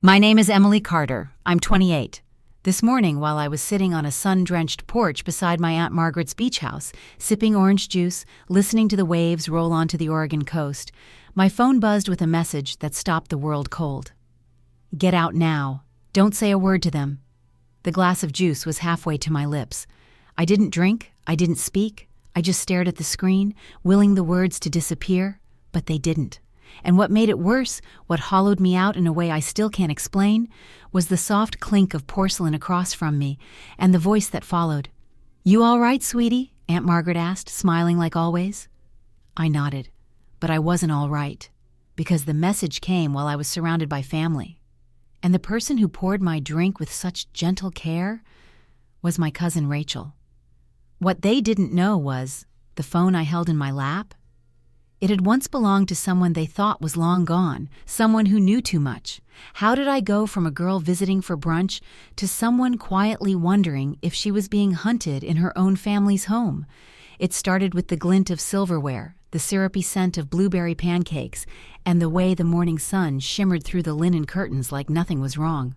My name is Emily Carter. I'm 28. This morning, while I was sitting on a sun-drenched porch beside my Aunt Margaret's beach house, sipping orange juice, listening to the waves roll onto the Oregon coast, my phone buzzed with a message that stopped the world cold. Get out now. Don't say a word to them. The glass of juice was halfway to my lips. I didn't drink. I didn't speak. I just stared at the screen, willing the words to disappear, but they didn't. And what made it worse, what hollowed me out in a way I still can't explain, was the soft clink of porcelain across from me, and the voice that followed. "You all right, sweetie?" Aunt Margaret asked, smiling like always. I nodded, but I wasn't all right, because the message came while I was surrounded by family. And the person who poured my drink with such gentle care was my cousin Rachel. What they didn't know was the phone I held in my lap. It had once belonged to someone they thought was long gone, someone who knew too much. How did I go from a girl visiting for brunch to someone quietly wondering if she was being hunted in her own family's home? It started with the glint of silverware, the syrupy scent of blueberry pancakes, and the way the morning sun shimmered through the linen curtains like nothing was wrong.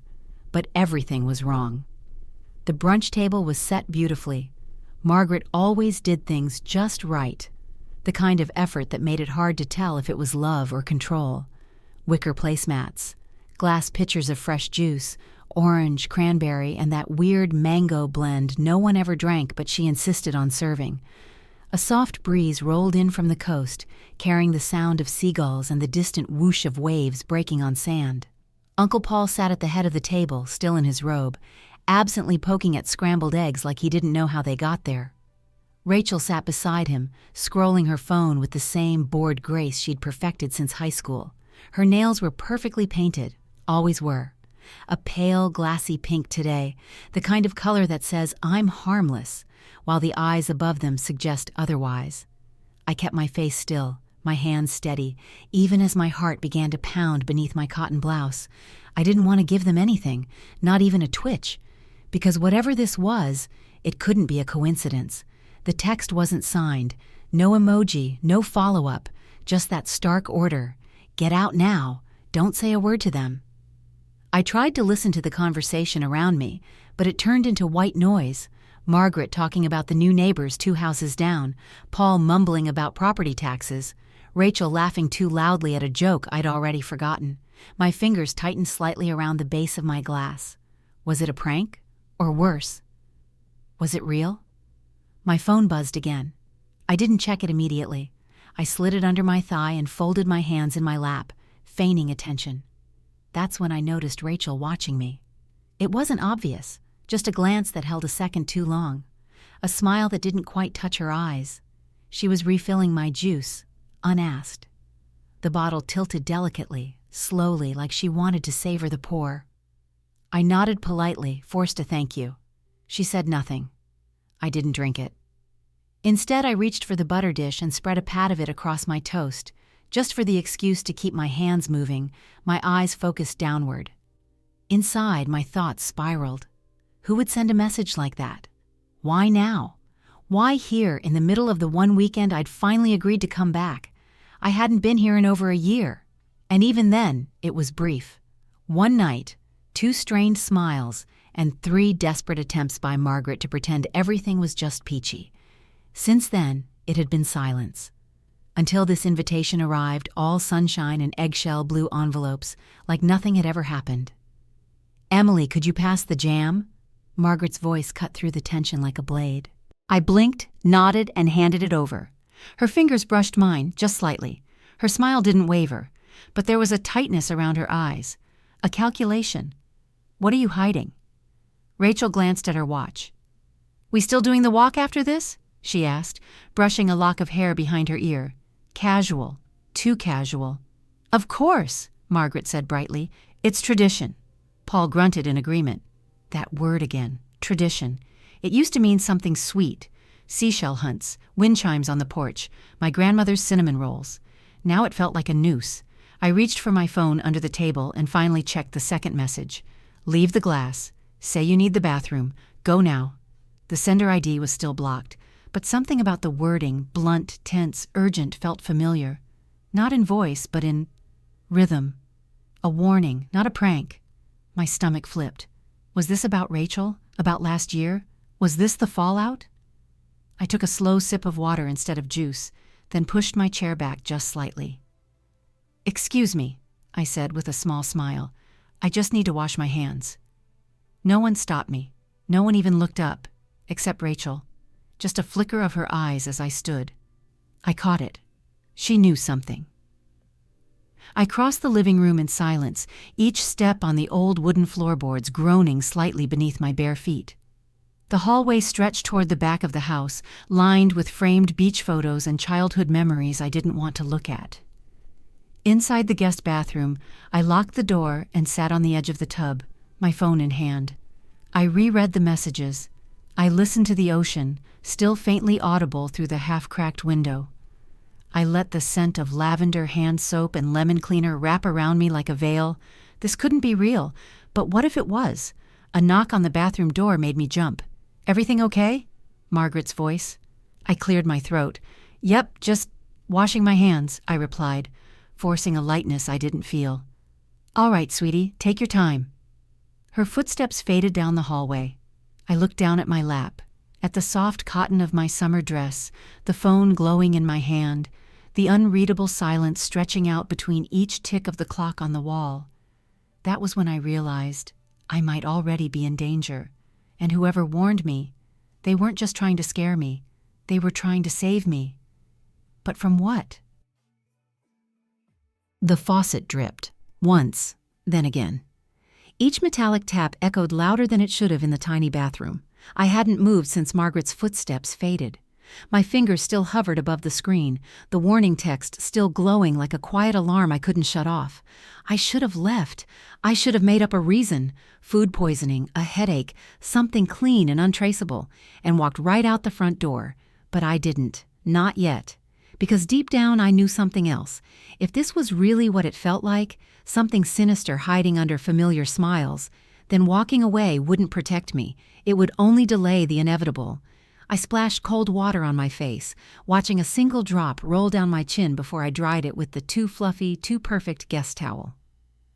But everything was wrong. The brunch table was set beautifully. Margaret always did things just right. The kind of effort that made it hard to tell if it was love or control. Wicker placemats, glass pitchers of fresh juice, orange, cranberry, and that weird mango blend no one ever drank but she insisted on serving. A soft breeze rolled in from the coast, carrying the sound of seagulls and the distant whoosh of waves breaking on sand. Uncle Paul sat at the head of the table, still in his robe, absently poking at scrambled eggs like he didn't know how they got there. Rachel sat beside him, scrolling her phone with the same bored grace she'd perfected since high school. Her nails were perfectly painted, always were. A pale, glassy pink today, the kind of color that says, "I'm harmless," while the eyes above them suggest otherwise. I kept my face still, my hands steady, even as my heart began to pound beneath my cotton blouse. I didn't want to give them anything, not even a twitch, because whatever this was, it couldn't be a coincidence. The text wasn't signed, no emoji, no follow-up, just that stark order. Get out now. Don't say a word to them. I tried to listen to the conversation around me, but it turned into white noise. Margaret talking about the new neighbors 2 houses down, Paul mumbling about property taxes, Rachel laughing too loudly at a joke I'd already forgotten. My fingers tightened slightly around the base of my glass. Was it a prank? Or worse? Was it real? My phone buzzed again. I didn't check it immediately. I slid it under my thigh and folded my hands in my lap, feigning attention. That's when I noticed Rachel watching me. It wasn't obvious, just a glance that held a second too long, a smile that didn't quite touch her eyes. She was refilling my juice, unasked. The bottle tilted delicately, slowly, like she wanted to savor the pour. I nodded politely, forced a thank you. She said nothing. I didn't drink it. Instead, I reached for the butter dish and spread a pat of it across my toast, just for the excuse to keep my hands moving, my eyes focused downward. Inside, my thoughts spiraled. Who would send a message like that? Why now? Why here, in the middle of the one weekend I'd finally agreed to come back? I hadn't been here in over a year. And even then, it was brief. One night, 2 strained smiles, and 3 desperate attempts by Margaret to pretend everything was just peachy. Since then, it had been silence. Until this invitation arrived, all sunshine and eggshell blue envelopes, like nothing had ever happened. "Emily, could you pass the jam?" Margaret's voice cut through the tension like a blade. I blinked, nodded, and handed it over. Her fingers brushed mine, just slightly. Her smile didn't waver, but there was a tightness around her eyes, a calculation. "What are you hiding?" Rachel glanced at her watch. "We still doing the walk after this?" she asked, brushing a lock of hair behind her ear. Casual. Too casual. "Of course," Margaret said brightly. "It's tradition." Paul grunted in agreement. That word again. Tradition. It used to mean something sweet. Seashell hunts, wind chimes on the porch, my grandmother's cinnamon rolls. Now it felt like a noose. I reached for my phone under the table and finally checked the second message. "Leave the glass. Say you need the bathroom. Go now." The sender ID was still blocked, but something about the wording, blunt, tense, urgent, felt familiar. Not in voice, but in rhythm. A warning, not a prank. My stomach flipped. Was this about Rachel? About last year? Was this the fallout? I took a slow sip of water instead of juice, then pushed my chair back just slightly. "Excuse me," I said with a small smile. "I just need to wash my hands." No one stopped me. No one even looked up, except Rachel. Just a flicker of her eyes as I stood. I caught it. She knew something. I crossed the living room in silence, each step on the old wooden floorboards groaning slightly beneath my bare feet. The hallway stretched toward the back of the house, lined with framed beach photos and childhood memories I didn't want to look at. Inside the guest bathroom, I locked the door and sat on the edge of the tub, my phone in hand. I reread the messages. I listened to the ocean, still faintly audible through the half-cracked window. I let the scent of lavender hand soap and lemon cleaner wrap around me like a veil. This couldn't be real, but what if it was? A knock on the bathroom door made me jump. "Everything okay?" Margaret's voice. I cleared my throat. "Yep, just washing my hands," I replied, forcing a lightness I didn't feel. "All right, sweetie, take your time." Her footsteps faded down the hallway. I looked down at my lap, at the soft cotton of my summer dress, the phone glowing in my hand, the unreadable silence stretching out between each tick of the clock on the wall. That was when I realized I might already be in danger, and whoever warned me, they weren't just trying to scare me, they were trying to save me. But from what? The faucet dripped, once, then again. Each metallic tap echoed louder than it should have in the tiny bathroom. I hadn't moved since Margaret's footsteps faded. My fingers still hovered above the screen, the warning text still glowing like a quiet alarm I couldn't shut off. I should have left. I should have made up a reason. Food poisoning, a headache, something clean and untraceable, and walked right out the front door. But I didn't. Not yet. Because deep down I knew something else. If this was really what it felt like, something sinister hiding under familiar smiles, then walking away wouldn't protect me. It would only delay the inevitable. I splashed cold water on my face, watching a single drop roll down my chin before I dried it with the too fluffy, too perfect guest towel.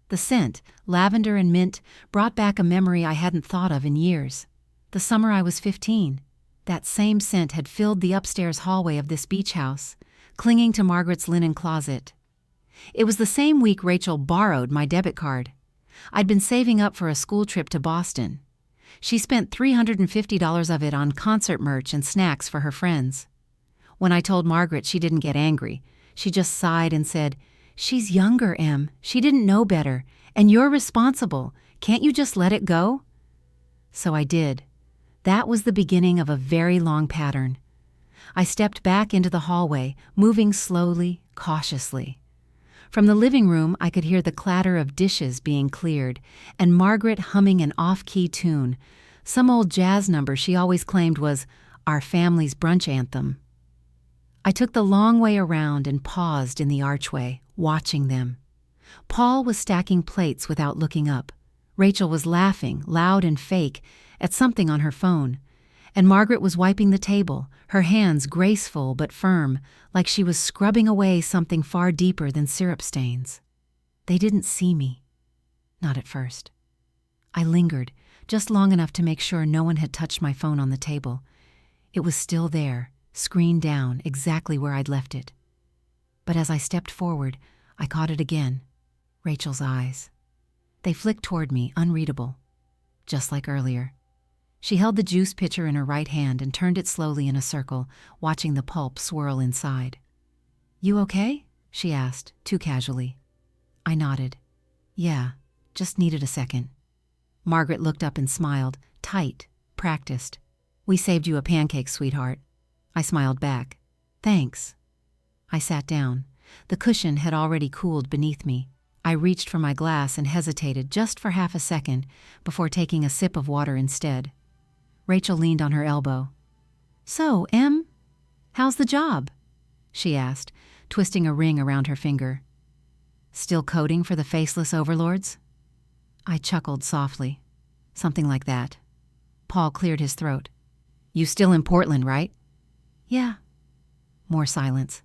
The scent, lavender and mint, brought back a memory I hadn't thought of in years. The summer I was 15. That same scent had filled the upstairs hallway of this beach house, clinging to Margaret's linen closet. It was the same week Rachel borrowed my debit card. I'd been saving up for a school trip to Boston. She spent $350 of it on concert merch and snacks for her friends. When I told Margaret, she didn't get angry. She just sighed and said, "She's younger, Em. She didn't know better. And you're responsible. Can't you just let it go?" So I did. That was the beginning of a very long pattern. I stepped back into the hallway, moving slowly, cautiously. From the living room, I could hear the clatter of dishes being cleared, and Margaret humming an off-key tune, some old jazz number she always claimed was our family's brunch anthem. I took the long way around and paused in the archway, watching them. Paul was stacking plates without looking up. Rachel was laughing, loud and fake, at something on her phone. And Margaret was wiping the table, her hands graceful but firm, like she was scrubbing away something far deeper than syrup stains. They didn't see me. Not at first. I lingered, just long enough to make sure no one had touched my phone on the table. It was still there, screen down, exactly where I'd left it. But as I stepped forward, I caught it again. Rachel's eyes. They flicked toward me, unreadable. Just like earlier. She held the juice pitcher in her right hand and turned it slowly in a circle, watching the pulp swirl inside. "You okay?" she asked, too casually. I nodded. "Yeah, just needed a second." Margaret looked up and smiled, tight, practiced. "We saved you a pancake, sweetheart." I smiled back. "Thanks." I sat down. The cushion had already cooled beneath me. I reached for my glass and hesitated just for half a second before taking a sip of water instead. Rachel leaned on her elbow. "So, Em, how's the job?" she asked, twisting a ring around her finger. "Still coding for the faceless overlords?" I chuckled softly. "Something like that." Paul cleared his throat. "You still in Portland, right?" "Yeah." More silence.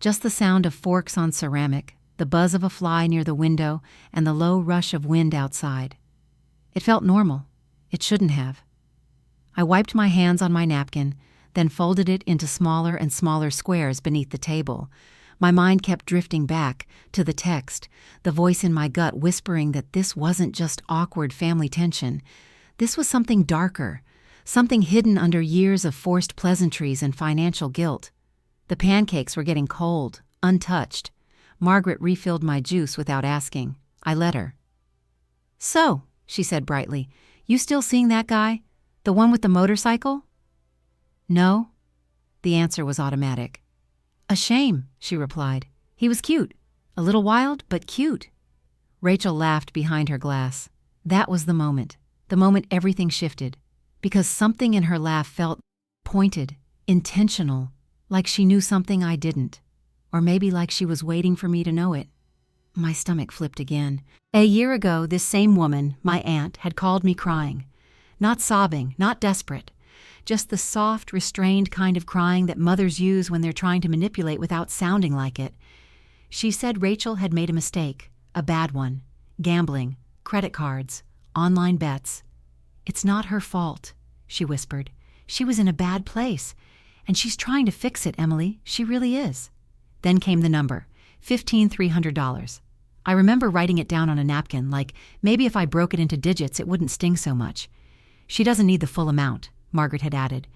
Just the sound of forks on ceramic, the buzz of a fly near the window, and the low rush of wind outside. It felt normal. It shouldn't have. I wiped my hands on my napkin, then folded it into smaller and smaller squares beneath the table. My mind kept drifting back to the text, the voice in my gut whispering that this wasn't just awkward family tension. This was something darker, something hidden under years of forced pleasantries and financial guilt. The pancakes were getting cold, untouched. Margaret refilled my juice without asking. I let her. "So," she said brightly, "you still seeing that guy? The one with the motorcycle?" "No." The answer was automatic. "A shame," she replied. "He was cute. A little wild, but cute." Rachel laughed behind her glass. That was the moment everything shifted, because something in her laugh felt pointed, intentional, like she knew something I didn't, or maybe like she was waiting for me to know it. My stomach flipped again. A year ago, this same woman, my aunt, had called me crying. Not sobbing, not desperate. Just the soft, restrained kind of crying that mothers use when they're trying to manipulate without sounding like it. She said Rachel had made a mistake, a bad one. Gambling, credit cards, online bets. "It's not her fault," she whispered. "She was in a bad place, and she's trying to fix it, Emily. She really is." Then came the number, $15,300. I remember writing it down on a napkin, like maybe if I broke it into digits it wouldn't sting so much. "She doesn't need the full amount," Margaret had added.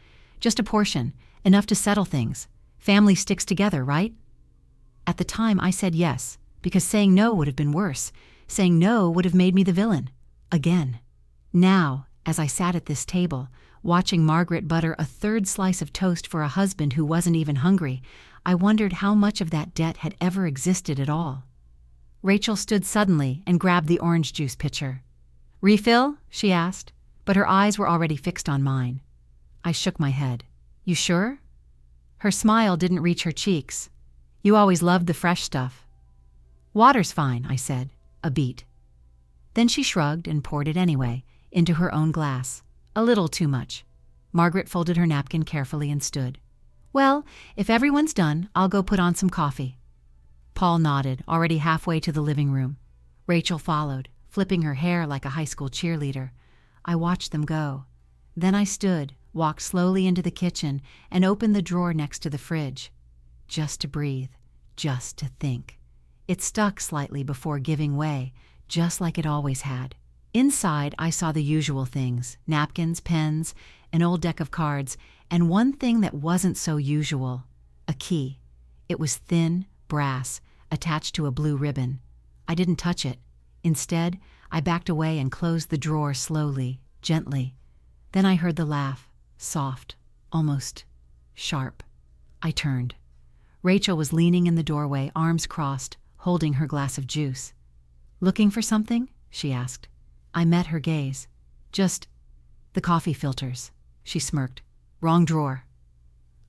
"Just a portion, enough to settle things. Family sticks together, right?" At the time I said yes, because saying no would have been worse. Saying no would have made me the villain. Again. Now, as I sat at this table, watching Margaret butter a third slice of toast for a husband who wasn't even hungry, I wondered how much of that debt had ever existed at all. Rachel stood suddenly and grabbed the orange juice pitcher. "Refill?" she asked, but her eyes were already fixed on mine. I shook my head. "You sure?" Her smile didn't reach her cheeks. "You always loved the fresh stuff." "Water's fine," I said, a beat. Then she shrugged and poured it anyway, into her own glass. A little too much. Margaret folded her napkin carefully and stood. "Well, if everyone's done, I'll go put on some coffee." Paul nodded, already halfway to the living room. Rachel followed, flipping her hair like a high school cheerleader. I watched them go. Then I stood, walked slowly into the kitchen, and opened the drawer next to the fridge. Just to breathe, just to think. It stuck slightly before giving way, just like it always had. Inside, I saw the usual things: napkins, pens, an old deck of cards, and one thing that wasn't so usual: a key. It was thin, brass, attached to a blue ribbon. I didn't touch it. Instead, I backed away and closed the drawer slowly, gently. Then I heard the laugh, soft, almost sharp. I turned. Rachel was leaning in the doorway, arms crossed, holding her glass of juice. "Looking for something?" she asked. I met her gaze. "Just the coffee filters," she smirked. "Wrong drawer."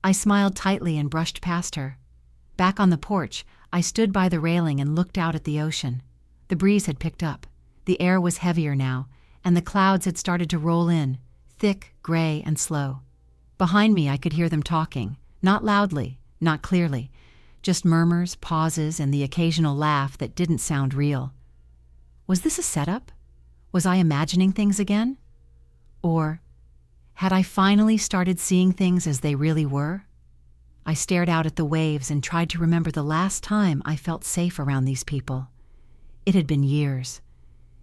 I smiled tightly and brushed past her. Back on the porch, I stood by the railing and looked out at the ocean. The breeze had picked up. The air was heavier now, and the clouds had started to roll in, thick, gray, and slow. Behind me, I could hear them talking, not loudly, not clearly, just murmurs, pauses, and the occasional laugh that didn't sound real. Was this a setup? Was I imagining things again? Or had I finally started seeing things as they really were? I stared out at the waves and tried to remember the last time I felt safe around these people. It had been years.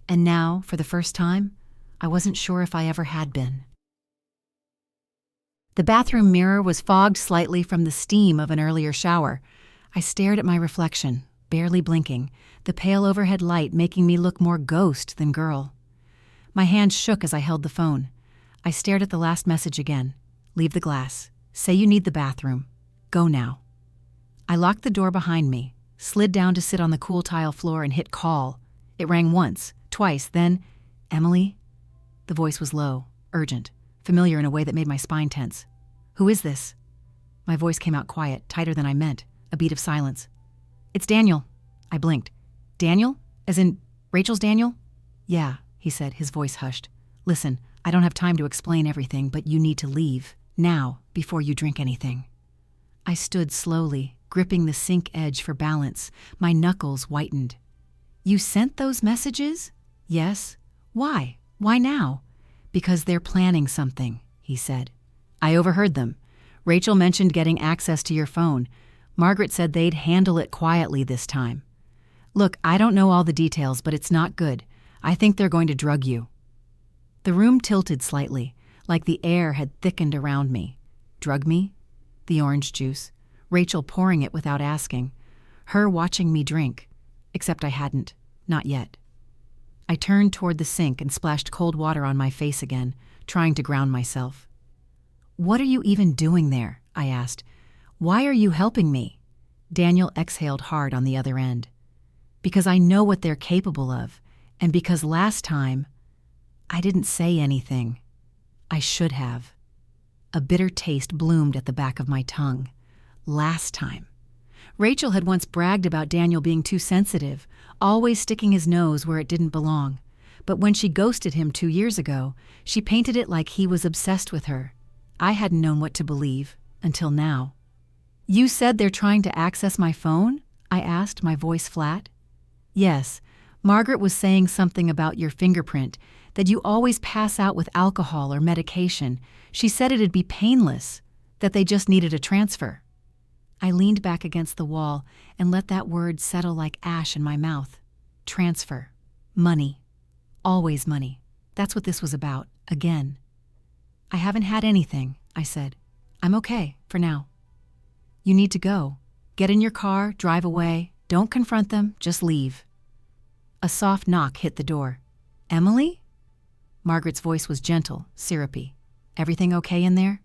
And now, for the first time, I wasn't sure if I ever had been. The bathroom mirror was fogged slightly from the steam of an earlier shower. I stared at my reflection, barely blinking, the pale overhead light making me look more ghost than girl. My hand shook as I held the phone. I stared at the last message again. "Leave the glass. Say you need the bathroom. Go now." I locked the door behind me, slid down to sit on the cool tile floor and hit call. It rang once, twice, then, "Emily?" The voice was low, urgent, familiar in a way that made my spine tense. "Who is this?" My voice came out quiet, tighter than I meant, a beat of silence. "It's Daniel." I blinked. "Daniel? As in Rachel's Daniel?" "Yeah," he said, his voice hushed. "Listen, I don't have time to explain everything, but you need to leave, now, before you drink anything." I stood slowly, gripping the sink edge for balance. My knuckles whitened. "You sent those messages?" "Yes." "Why? Why now? Because they're planning something, he said. I overheard them. Rachel mentioned getting access to your phone. Margaret said they'd handle it quietly this time. Look, I don't know all the details, but it's not good. I think they're going to drug you. The room tilted slightly, like the air had thickened around me. Drug me? The orange juice. Rachel pouring it without asking. Her watching me drink. Except I hadn't. Not yet. I turned toward the sink and splashed cold water on my face again, trying to ground myself. What are you even doing there? I asked. Why are you helping me? Daniel exhaled hard on the other end. Because I know what they're capable of, and because last time, I didn't say anything. I should have. A bitter taste bloomed at the back of my tongue. Last time. Rachel had once bragged about Daniel being too sensitive, always sticking his nose where it didn't belong. But when she ghosted him 2 years ago, she painted it like he was obsessed with her. I hadn't known what to believe, until now. You said they're trying to access my phone? I asked, my voice flat. Yes, Margaret was saying something about your fingerprint, that you always pass out with alcohol or medication. She said it'd be painless, that they just needed a transfer. I leaned back against the wall and let that word settle like ash in my mouth. Transfer. Money. Always money. That's what this was about, again. I haven't had anything, I said. I'm okay, for now. You need to go. Get in your car, drive away. Don't confront them, just leave. A soft knock hit the door. Emily? Margaret's voice was gentle, syrupy. Everything okay in there?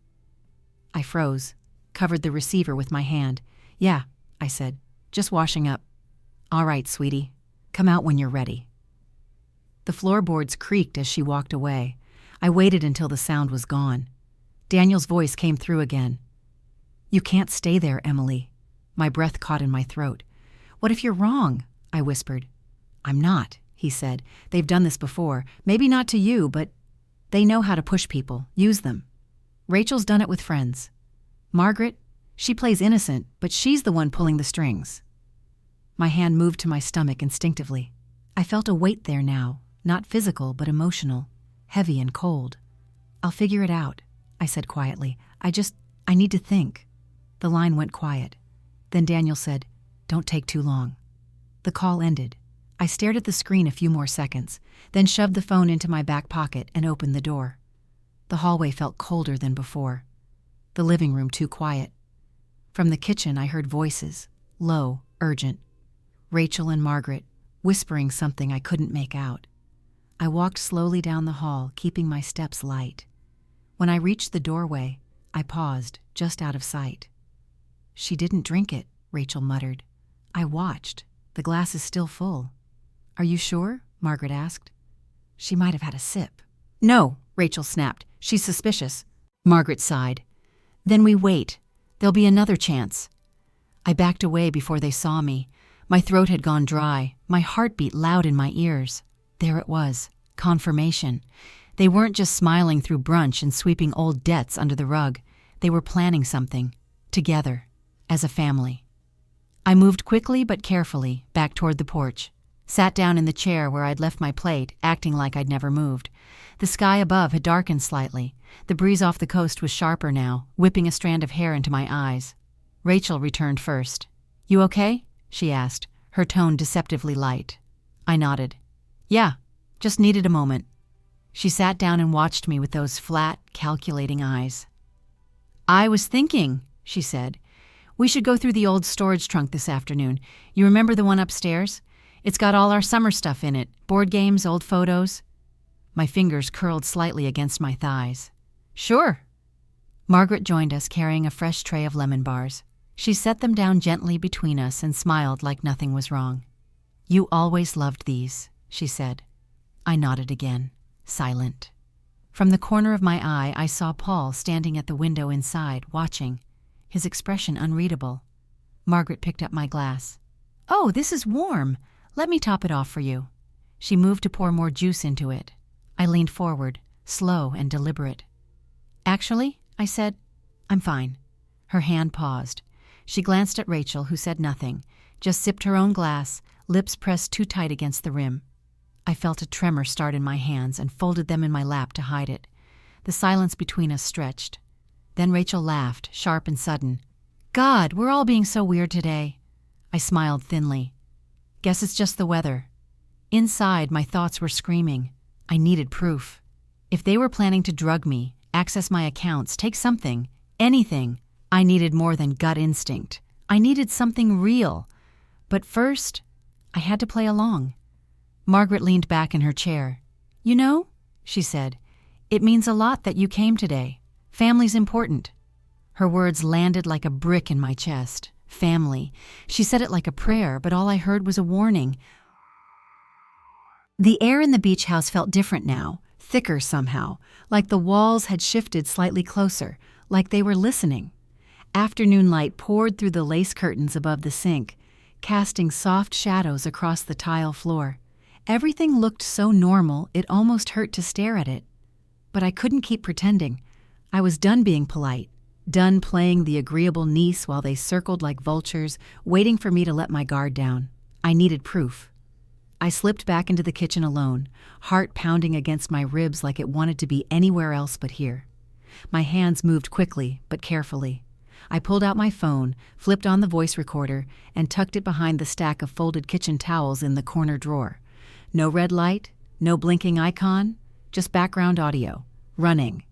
I froze, covered the receiver with my hand. Yeah, I said, just washing up. All right, sweetie. Come out when you're ready. The floorboards creaked as she walked away. I waited until the sound was gone. Daniel's voice came through again. You can't stay there, Emily. My breath caught in my throat. What if you're wrong? I whispered. I'm not, he said. They've done this before. Maybe not to you, but they know how to push people, use them. Rachel's done it with friends. Margaret, she plays innocent, but she's the one pulling the strings. My hand moved to my stomach instinctively. I felt a weight there now, not physical, but emotional, heavy and cold. I'll figure it out, I said quietly. I need to think. The line went quiet. Then Daniel said, Don't take too long. The call ended. I stared at the screen a few more seconds, then shoved the phone into my back pocket and opened the door. The hallway felt colder than before. The living room too quiet. From the kitchen I heard voices, low, urgent. Rachel and Margaret, whispering something I couldn't make out. I walked slowly down the hall, keeping my steps light. When I reached the doorway, I paused, just out of sight. She didn't drink it, Rachel muttered. I watched. The glass is still full. Are you sure? Margaret asked. She might have had a sip. No, Rachel snapped. She's suspicious. Margaret sighed. Then we wait. There'll be another chance. I backed away before they saw me. My throat had gone dry, my heart beat loud in my ears. There it was, confirmation. They weren't just smiling through brunch and sweeping old debts under the rug. They were planning something, together, as a family. I moved quickly but carefully back toward the porch, sat down in the chair where I'd left my plate, acting like I'd never moved. The sky above had darkened slightly. The breeze off the coast was sharper now, whipping a strand of hair into my eyes. Rachel returned first. You okay? She asked, her tone deceptively light. I nodded. Yeah, just needed a moment. She sat down and watched me with those flat, calculating eyes. I was thinking, she said, we should go through the old storage trunk this afternoon. You remember the one upstairs? It's got all our summer stuff in it, board games, old photos. My fingers curled slightly against my thighs. Sure. Margaret joined us carrying a fresh tray of lemon bars. She set them down gently between us and smiled like nothing was wrong. You always loved these, she said. I nodded again, silent. From the corner of my eye, I saw Paul standing at the window inside, watching, his expression unreadable. Margaret picked up my glass. Oh, this is warm. Let me top it off for you. She moved to pour more juice into it. I leaned forward, slow and deliberate. Actually, I said, I'm fine. Her hand paused. She glanced at Rachel, who said nothing, just sipped her own glass, lips pressed too tight against the rim. I felt a tremor start in my hands and folded them in my lap to hide it. The silence between us stretched. Then Rachel laughed, sharp and sudden. God, we're all being so weird today. I smiled thinly. Guess it's just the weather. Inside, my thoughts were screaming. I needed proof. If they were planning to drug me, access my accounts, take something, anything, I needed more than gut instinct. I needed something real. But first, I had to play along. Margaret leaned back in her chair. You know, she said, it means a lot that you came today. Family's important. Her words landed like a brick in my chest. Family. She said it like a prayer, but all I heard was a warning. The air in the beach house felt different now, thicker somehow, like the walls had shifted slightly closer, like they were listening. Afternoon light poured through the lace curtains above the sink, casting soft shadows across the tile floor. Everything looked so normal it almost hurt to stare at it. But I couldn't keep pretending. I was done being polite, done playing the agreeable niece while they circled like vultures, waiting for me to let my guard down. I needed proof. I slipped back into the kitchen alone, heart pounding against my ribs like it wanted to be anywhere else but here. My hands moved quickly, but carefully. I pulled out my phone, flipped on the voice recorder, and tucked it behind the stack of folded kitchen towels in the corner drawer. No red light, no blinking icon, just background audio. Running.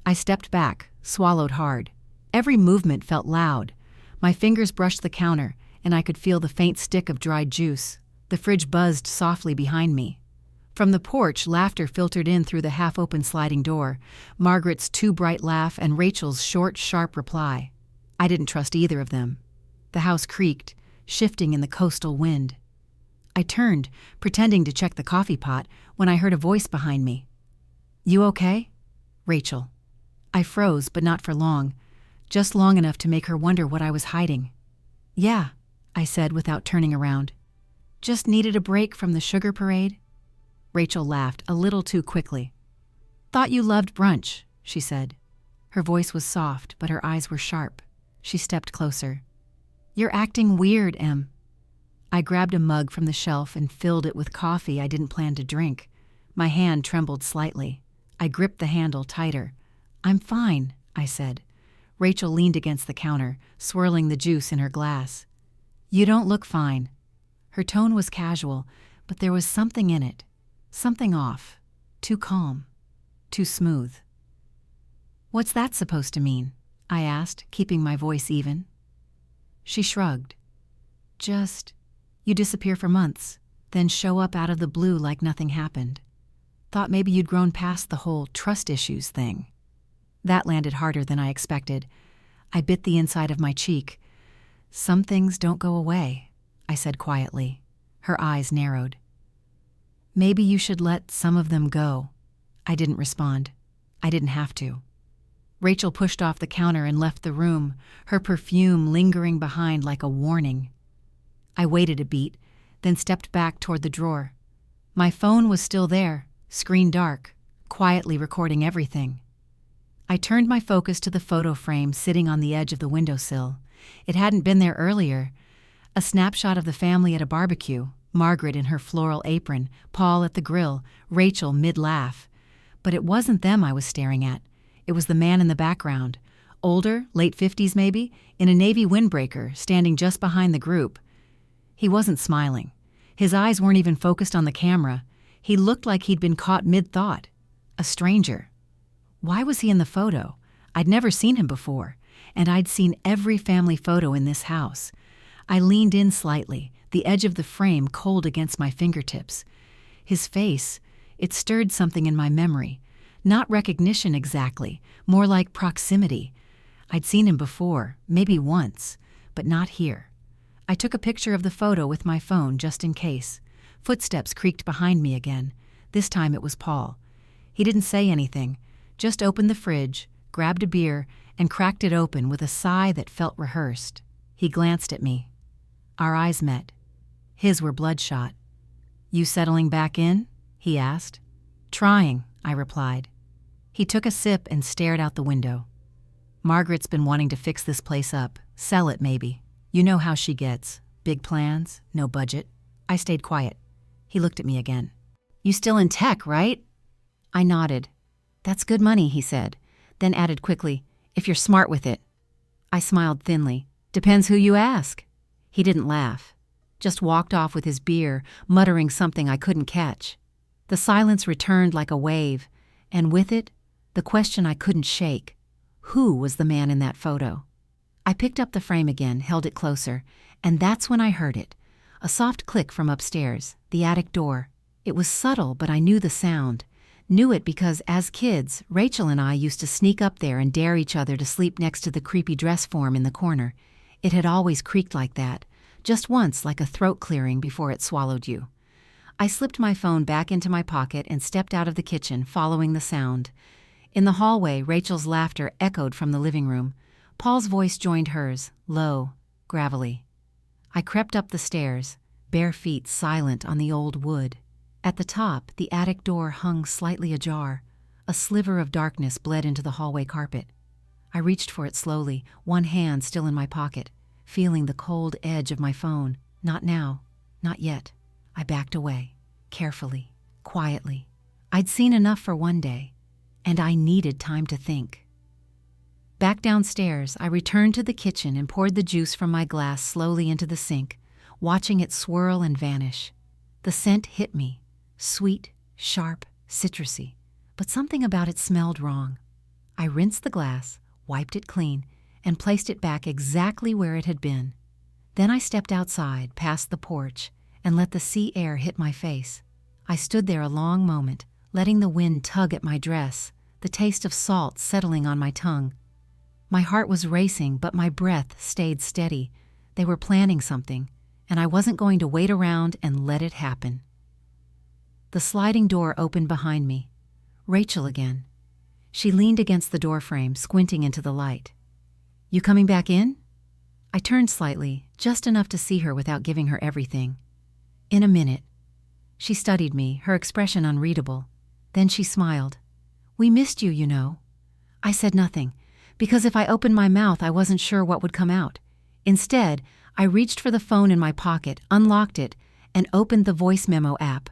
I stepped back, swallowed hard. Every movement felt loud. My fingers brushed the counter, and I could feel the faint stick of dried juice. The fridge buzzed softly behind me. From the porch, laughter filtered in through the half-open sliding door, Margaret's too bright laugh and Rachel's short, sharp reply. I didn't trust either of them. The house creaked, shifting in the coastal wind. I turned, pretending to check the coffee pot, when I heard a voice behind me. You okay? Rachel. I froze, but not for long, just long enough to make her wonder what I was hiding. Yeah, I said without turning around. Just needed a break from the sugar parade. Rachel laughed a little too quickly. Thought you loved brunch, she said. Her voice was soft, but her eyes were sharp. She stepped closer. You're acting weird, Em. I grabbed a mug from the shelf and filled it with coffee I didn't plan to drink. My hand trembled slightly. I gripped the handle tighter. I'm fine, I said. Rachel leaned against the counter, swirling the juice in her glass. You don't look fine. Her tone was casual, but there was something in it. Something off. Too calm. Too smooth. What's that supposed to mean? I asked, keeping my voice even. She shrugged. Just, you disappear for months, then show up out of the blue like nothing happened. Thought maybe you'd grown past the whole trust issues thing. That landed harder than I expected. I bit the inside of my cheek. Some things don't go away, I said quietly. Her eyes narrowed. Maybe you should let some of them go. I didn't respond. I didn't have to. Rachel pushed off the counter and left the room, her perfume lingering behind like a warning. I waited a beat, then stepped back toward the drawer. My phone was still there, screen dark, quietly recording everything. I turned my focus to the photo frame sitting on the edge of the windowsill. It hadn't been there earlier. A snapshot of the family at a barbecue, Margaret in her floral apron, Paul at the grill, Rachel mid-laugh. But it wasn't them I was staring at. It was the man in the background, older, late 50s maybe, in a navy windbreaker, standing just behind the group. He wasn't smiling. His eyes weren't even focused on the camera. He looked like he'd been caught mid-thought. A stranger. Why was he in the photo? I'd never seen him before, and I'd seen every family photo in this house. I leaned in slightly, the edge of the frame cold against my fingertips. His face, it stirred something in my memory. Not recognition exactly, more like proximity. I'd seen him before, maybe once, but not here. I took a picture of the photo with my phone just in case. Footsteps creaked behind me again. This time it was Paul. He didn't say anything, just opened the fridge, grabbed a beer, and cracked it open with a sigh that felt rehearsed. He glanced at me. Our eyes met. His were bloodshot. You settling back in? He asked. Trying, I replied. He took a sip and stared out the window. Margaret's been wanting to fix this place up, sell it maybe. You know how she gets. Big plans, no budget. I stayed quiet. He looked at me again. You still in tech, right? I nodded. That's good money, he said, then added quickly, if you're smart with it. I smiled thinly. Depends who you ask. He didn't laugh, just walked off with his beer, muttering something I couldn't catch. The silence returned like a wave, and with it, the question I couldn't shake. Who was the man in that photo? I picked up the frame again, held it closer, and that's when I heard it. A soft click from upstairs, the attic door. It was subtle, but I knew the sound. Knew it because, as kids, Rachel and I used to sneak up there and dare each other to sleep next to the creepy dress form in the corner. It had always creaked like that, just once like a throat clearing before it swallowed you. I slipped my phone back into my pocket and stepped out of the kitchen, following the sound. In the hallway, Rachel's laughter echoed from the living room. Paul's voice joined hers, low, gravelly. I crept up the stairs, bare feet silent on the old wood. At the top, the attic door hung slightly ajar. A sliver of darkness bled into the hallway carpet. I reached for it slowly, one hand still in my pocket, feeling the cold edge of my phone. Not now, not yet. I backed away, carefully, quietly. I'd seen enough for one day, and I needed time to think. Back downstairs, I returned to the kitchen and poured the juice from my glass slowly into the sink, watching it swirl and vanish. The scent hit me. Sweet, sharp, citrusy, but something about it smelled wrong. I rinsed the glass, wiped it clean, and placed it back exactly where it had been. Then I stepped outside, past the porch, and let the sea air hit my face. I stood there a long moment, letting the wind tug at my dress, the taste of salt settling on my tongue. My heart was racing, but my breath stayed steady. They were planning something, and I wasn't going to wait around and let it happen. The sliding door opened behind me. Rachel again. She leaned against the doorframe, squinting into the light. You coming back in? I turned slightly, just enough to see her without giving her everything. In a minute. She studied me, her expression unreadable. Then she smiled. We missed you, you know. I said nothing, because if I opened my mouth, I wasn't sure what would come out. Instead, I reached for the phone in my pocket, unlocked it, and opened the voice memo app.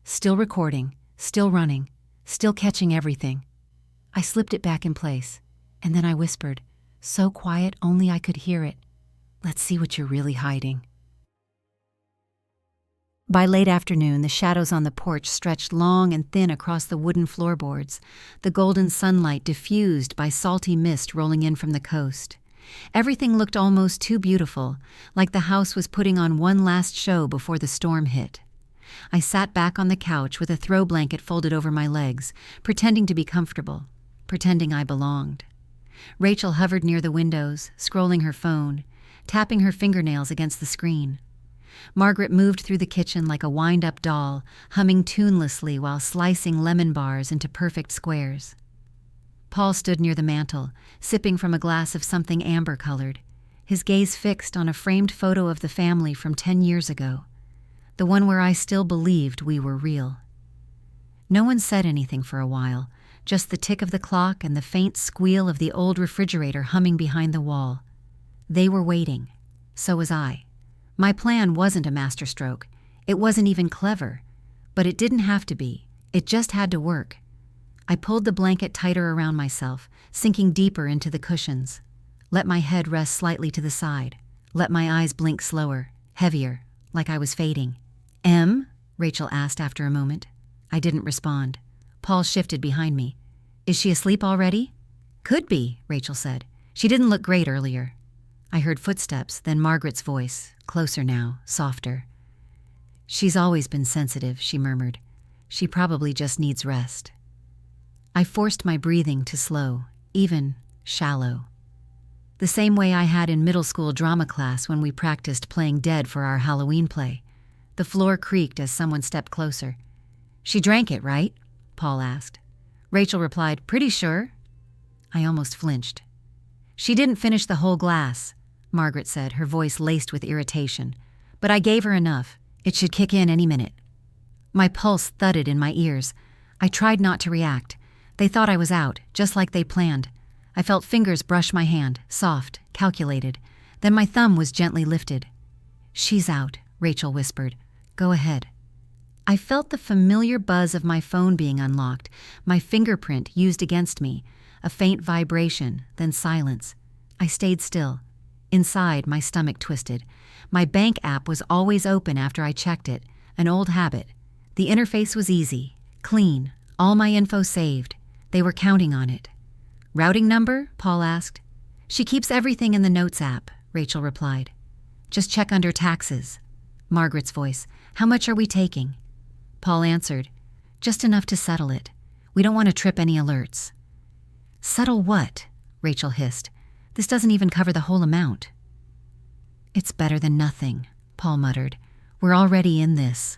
Still recording, still running, still catching everything. I slipped it back in place, and then I whispered, so quiet only I could hear it. Let's see what you're really hiding. By late afternoon, the shadows on the porch stretched long and thin across the wooden floorboards, the golden sunlight diffused by salty mist rolling in from the coast. Everything looked almost too beautiful, like the house was putting on one last show before the storm hit. I sat back on the couch with a throw blanket folded over my legs, pretending to be comfortable, pretending I belonged. Rachel hovered near the windows, scrolling her phone, tapping her fingernails against the screen. Margaret moved through the kitchen like a wind-up doll, humming tunelessly while slicing lemon bars into perfect squares. Paul stood near the mantel, sipping from a glass of something amber-colored, his gaze fixed on a framed photo of the family from 10 years ago, the one where I still believed we were real. No one said anything for a while, just the tick of the clock and the faint squeal of the old refrigerator humming behind the wall. They were waiting. So was I. My plan wasn't a masterstroke. It wasn't even clever. But it didn't have to be. It just had to work. I pulled the blanket tighter around myself, sinking deeper into the cushions. Let my head rest slightly to the side. Let my eyes blink slower, heavier, like I was fading. "Em?" Rachel asked after a moment. I didn't respond. Paul shifted behind me. "Is she asleep already?" "Could be," Rachel said. "She didn't look great earlier." I heard footsteps, then Margaret's voice, closer now, softer. "She's always been sensitive," she murmured. "She probably just needs rest." I forced my breathing to slow, even shallow. The same way I had in middle school drama class when we practiced playing dead for our Halloween play. The floor creaked as someone stepped closer. "She drank it, right?" Paul asked. Rachel replied, "Pretty sure." I almost flinched. "She didn't finish the whole glass," Margaret said, her voice laced with irritation. "But I gave her enough. It should kick in any minute." My pulse thudded in my ears. I tried not to react. They thought I was out, just like they planned. I felt fingers brush my hand, soft, calculated. Then my thumb was gently lifted. "She's out," Rachel whispered. "Go ahead." I felt the familiar buzz of my phone being unlocked, my fingerprint used against me, a faint vibration, then silence. I stayed still. Inside, my stomach twisted. My bank app was always open after I checked it, an old habit. The interface was easy, clean, all my info saved. They were counting on it. "Routing number?" Paul asked. "She keeps everything in the Notes app," Rachel replied. "Just check under taxes." Margaret's voice. "How much are we taking?" Paul answered, "Just enough to settle it. We don't want to trip any alerts." "Settle what?" Rachel hissed. "This doesn't even cover the whole amount." "It's better than nothing," Paul muttered. "We're already in this."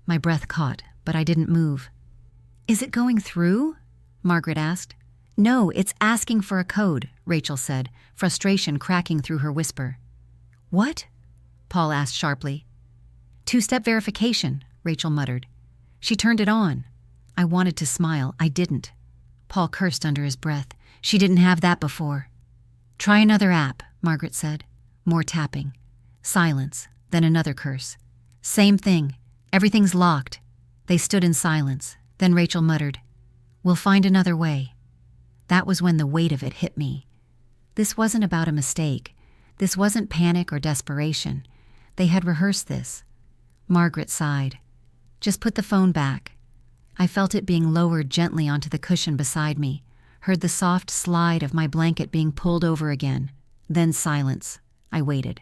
My breath caught, but I didn't move. "Is it going through?" Margaret asked. "No, it's asking for a code," Rachel said, frustration cracking through her whisper. "What?" Paul asked sharply. "Two-step verification," Rachel muttered. "She turned it on." I wanted to smile. I didn't. Paul cursed under his breath. "She didn't have that before." "Try another app," Margaret said. More tapping. Silence, then another curse. "Same thing. Everything's locked." They stood in silence. Then Rachel muttered, "We'll find another way." That was when the weight of it hit me. This wasn't about a mistake. This wasn't panic or desperation. They had rehearsed this. Margaret sighed. "Just put the phone back." I felt it being lowered gently onto the cushion beside me, heard the soft slide of my blanket being pulled over again. Then silence. I waited.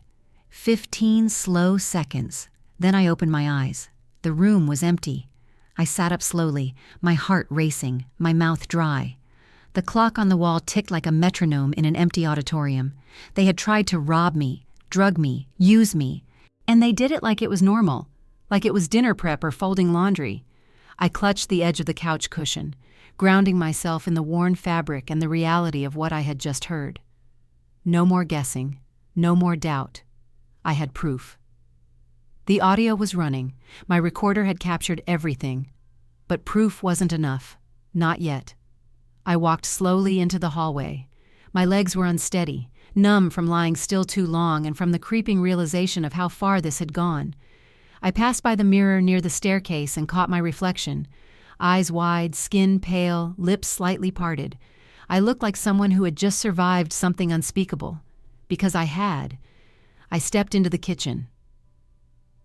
15 slow seconds. Then I opened my eyes. The room was empty. I sat up slowly, my heart racing, my mouth dry. The clock on the wall ticked like a metronome in an empty auditorium. They had tried to rob me, drug me, use me. And they did it like it was normal, like it was dinner prep or folding laundry. I clutched the edge of the couch cushion, grounding myself in the worn fabric and the reality of what I had just heard. No more guessing, no more doubt. I had proof. The audio was running. My recorder had captured everything. But proof wasn't enough. Not yet. I walked slowly into the hallway. My legs were unsteady, numb from lying still too long and from the creeping realization of how far this had gone. I passed by the mirror near the staircase and caught my reflection. Eyes wide, skin pale, lips slightly parted. I looked like someone who had just survived something unspeakable. Because I had. I stepped into the kitchen.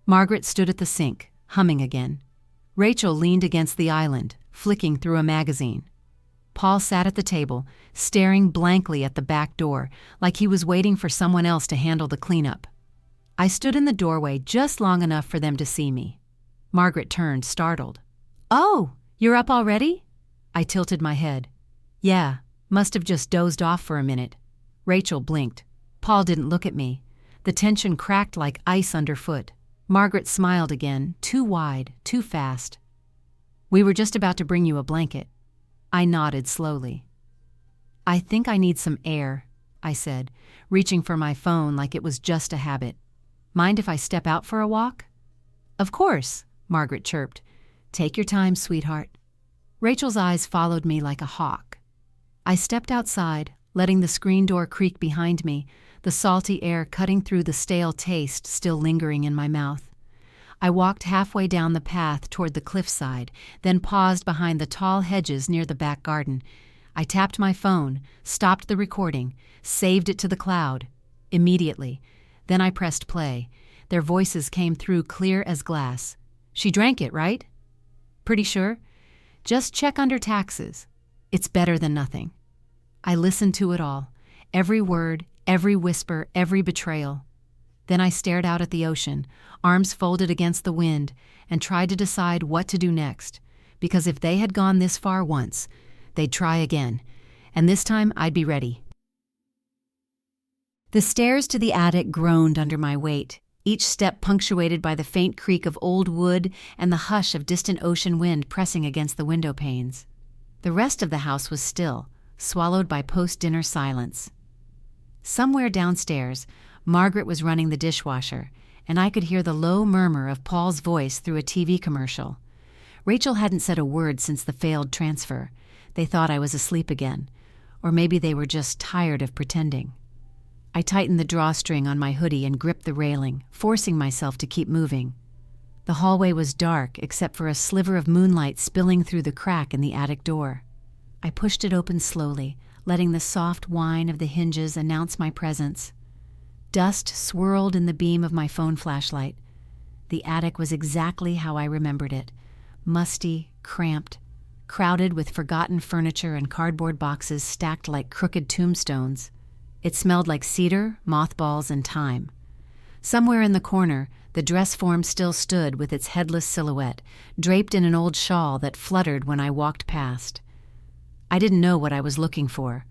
Margaret stood at the sink, humming again. Rachel leaned against the island, flicking through a magazine. Paul sat at the table, staring blankly at the back door, like he was waiting for someone else to handle the cleanup. I stood in the doorway just long enough for them to see me. Margaret turned, startled. "Oh, you're up already?" I tilted my head. "Yeah, must have just dozed off for a minute." Rachel blinked. Paul didn't look at me. The tension cracked like ice underfoot. Margaret smiled again, too wide, too fast. "We were just about to bring you a blanket." I nodded slowly. "I think I need some air," I said, reaching for my phone like it was just a habit. "Mind if I step out for a walk?" "Of course," Margaret chirped. "Take your time, sweetheart." Rachel's eyes followed me like a hawk. I stepped outside, letting the screen door creak behind me, the salty air cutting through the stale taste still lingering in my mouth. I walked halfway down the path toward the cliffside, then paused behind the tall hedges near the back garden. I tapped my phone, stopped the recording, saved it to the cloud. Immediately. Then I pressed play. Their voices came through clear as glass. "She drank it, right?" "Pretty sure." "Just check under taxes. It's better than nothing." I listened to it all. Every word, every whisper, every betrayal. Then I stared out at the ocean, arms folded against the wind, and tried to decide what to do next. Because if they had gone this far once, they'd try again. And this time I'd be ready. The stairs to the attic groaned under my weight, each step punctuated by the faint creak of old wood and the hush of distant ocean wind pressing against the window panes. The rest of the house was still, swallowed by post-dinner silence. Somewhere downstairs, Margaret was running the dishwasher, and I could hear the low murmur of Paul's voice through a TV commercial. Rachel hadn't said a word since the failed transfer. They thought I was asleep again, or maybe they were just tired of pretending. I tightened the drawstring on my hoodie and gripped the railing, forcing myself to keep moving. The hallway was dark except for a sliver of moonlight spilling through the crack in the attic door. I pushed it open slowly, letting the soft whine of the hinges announce my presence. Dust swirled in the beam of my phone flashlight. The attic was exactly how I remembered it: musty, cramped, crowded with forgotten furniture and cardboard boxes stacked like crooked tombstones. It smelled like cedar, mothballs, and thyme. Somewhere in the corner, the dress form still stood with its headless silhouette, draped in an old shawl that fluttered when I walked past. I didn't know what I was looking for,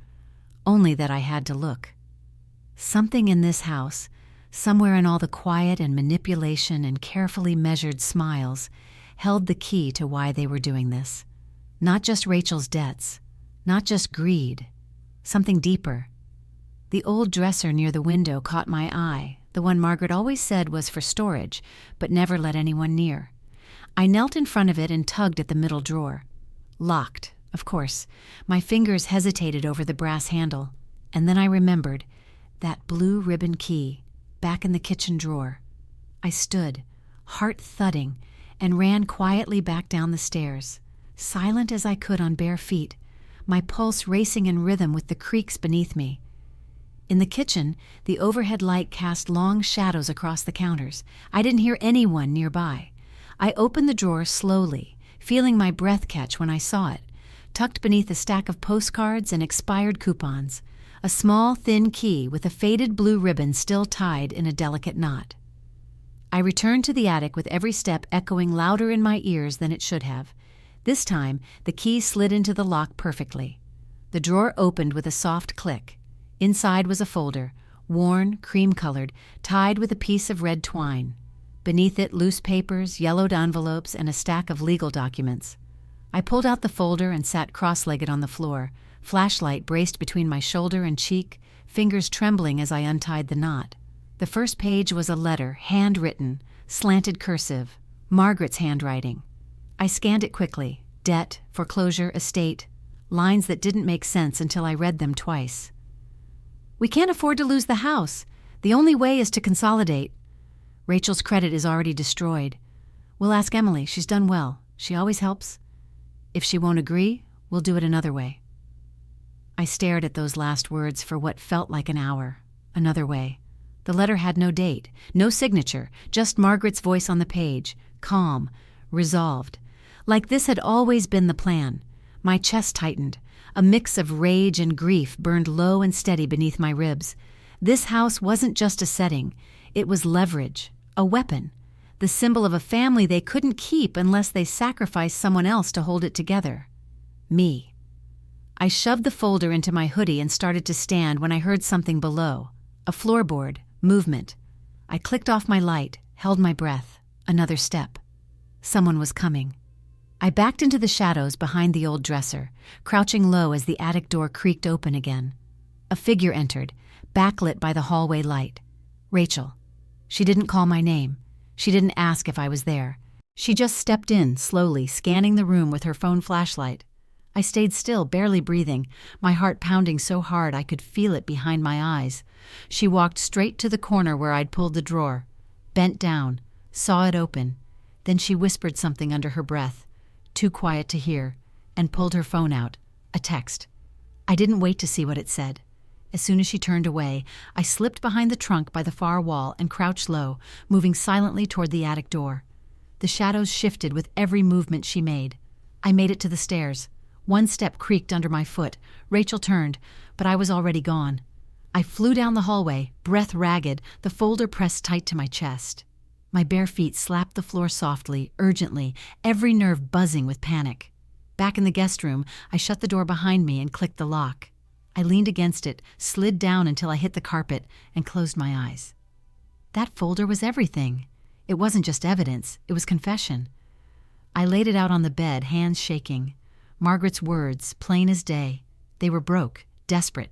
only that I had to look. Something in this house, somewhere in all the quiet and manipulation and carefully measured smiles, held the key to why they were doing this. Not just Rachel's debts, not just greed, something deeper. The old dresser near the window caught my eye, the one Margaret always said was for storage, but never let anyone near. I knelt in front of it and tugged at the middle drawer. Locked, of course. My fingers hesitated over the brass handle, and then I remembered that blue ribbon key, back in the kitchen drawer. I stood, heart thudding, and ran quietly back down the stairs, silent as I could on bare feet, my pulse racing in rhythm with the creaks beneath me. In the kitchen, the overhead light cast long shadows across the counters. I didn't hear anyone nearby. I opened the drawer slowly, feeling my breath catch when I saw it, tucked beneath a stack of postcards and expired coupons, a small, thin key with a faded blue ribbon still tied in a delicate knot. I returned to the attic with every step echoing louder in my ears than it should have. This time, the key slid into the lock perfectly. The drawer opened with a soft click. Inside was a folder, worn, cream-colored, tied with a piece of red twine. Beneath it, loose papers, yellowed envelopes, and a stack of legal documents. I pulled out the folder and sat cross-legged on the floor, flashlight braced between my shoulder and cheek, fingers trembling as I untied the knot. The first page was a letter, handwritten, slanted cursive, Margaret's handwriting. I scanned it quickly. Debt, foreclosure, estate, lines that didn't make sense until I read them twice. "We can't afford to lose the house. The only way is to consolidate. Rachel's credit is already destroyed. We'll ask Emily. She's done well. She always helps. If she won't agree, we'll do it another way." I stared at those last words for what felt like an hour. Another way. The letter had no date, no signature, just Margaret's voice on the page, calm, resolved. Like this had always been the plan. My chest tightened. A mix of rage and grief burned low and steady beneath my ribs. This house wasn't just a setting. It was leverage, a weapon, the symbol of a family they couldn't keep unless they sacrificed someone else to hold it together. Me. I shoved the folder into my hoodie and started to stand when I heard something below. A floorboard, movement. I clicked off my light, held my breath. Another step. Someone was coming. I backed into the shadows behind the old dresser, crouching low as the attic door creaked open again. A figure entered, backlit by the hallway light. Rachel. She didn't call my name. She didn't ask if I was there. She just stepped in, slowly, scanning the room with her phone flashlight. I stayed still, barely breathing, my heart pounding so hard I could feel it behind my eyes. She walked straight to the corner where I'd pulled the drawer, bent down, saw it open. Then she whispered something under her breath, too quiet to hear, and pulled her phone out, a text. I didn't wait to see what it said. As soon as she turned away, I slipped behind the trunk by the far wall and crouched low, moving silently toward the attic door. The shadows shifted with every movement she made. I made it to the stairs. One step creaked under my foot. Rachel turned, but I was already gone. I flew down the hallway, breath ragged, the folder pressed tight to my chest. My bare feet slapped the floor softly, urgently, every nerve buzzing with panic. Back in the guest room, I shut the door behind me and clicked the lock. I leaned against it, slid down until I hit the carpet, and closed my eyes. That folder was everything. It wasn't just evidence, it was confession. I laid it out on the bed, hands shaking. Margaret's words, plain as day. They were broke, desperate.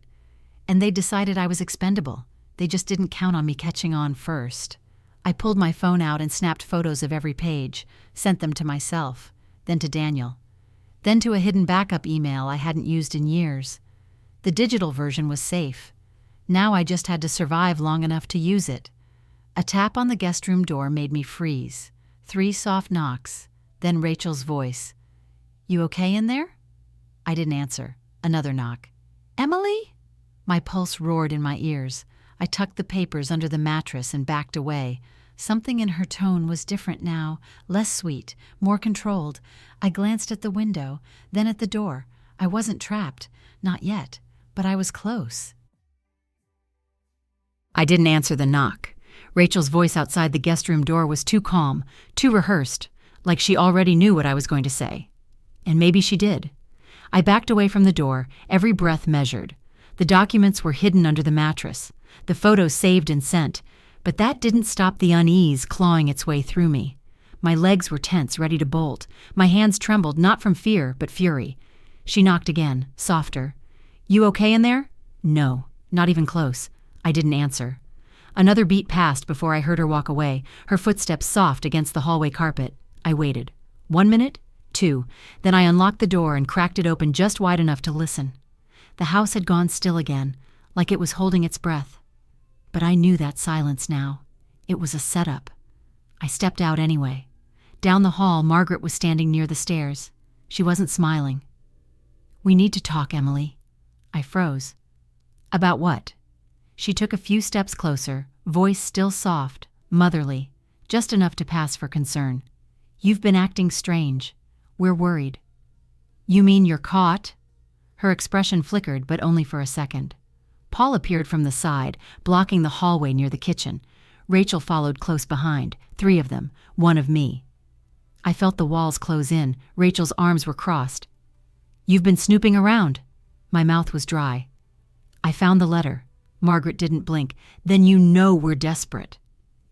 And they decided I was expendable. They just didn't count on me catching on first. I pulled my phone out and snapped photos of every page, sent them to myself, then to Daniel, then to a hidden backup email I hadn't used in years. The digital version was safe. Now I just had to survive long enough to use it. A tap on the guest room door made me freeze. 3 soft knocks, then Rachel's voice. "You okay in there?" I didn't answer. Another knock. "Emily?" My pulse roared in my ears. I tucked the papers under the mattress and backed away. Something in her tone was different now, less sweet, more controlled. I glanced at the window, then at the door. I wasn't trapped, not yet, but I was close. I didn't answer the knock. Rachel's voice outside the guest room door was too calm, too rehearsed, like she already knew what I was going to say. And maybe she did. I backed away from the door, every breath measured. The documents were hidden under the mattress, the photos saved and sent, but that didn't stop the unease clawing its way through me. My legs were tense, ready to bolt. My hands trembled, not from fear, but fury. She knocked again, softer. "You okay in there?" "No, not even close." I didn't answer. Another beat passed before I heard her walk away, her footsteps soft against the hallway carpet. I waited. 1 minute, 2, then I unlocked the door and cracked it open just wide enough to listen. The house had gone still again, like it was holding its breath. But I knew that silence now. It was a setup. I stepped out anyway. Down the hall, Margaret was standing near the stairs. She wasn't smiling. "We need to talk, Emily." I froze. "About what?" She took a few steps closer, voice still soft, motherly, just enough to pass for concern. "You've been acting strange. We're worried." "You mean you're caught?" Her expression flickered, but only for a second. Paul appeared from the side, blocking the hallway near the kitchen. Rachel followed close behind, 3 of them, 1 of me. I felt the walls close in. Rachel's arms were crossed. "You've been snooping around." My mouth was dry. "I found the letter." Margaret didn't blink. "Then you know we're desperate."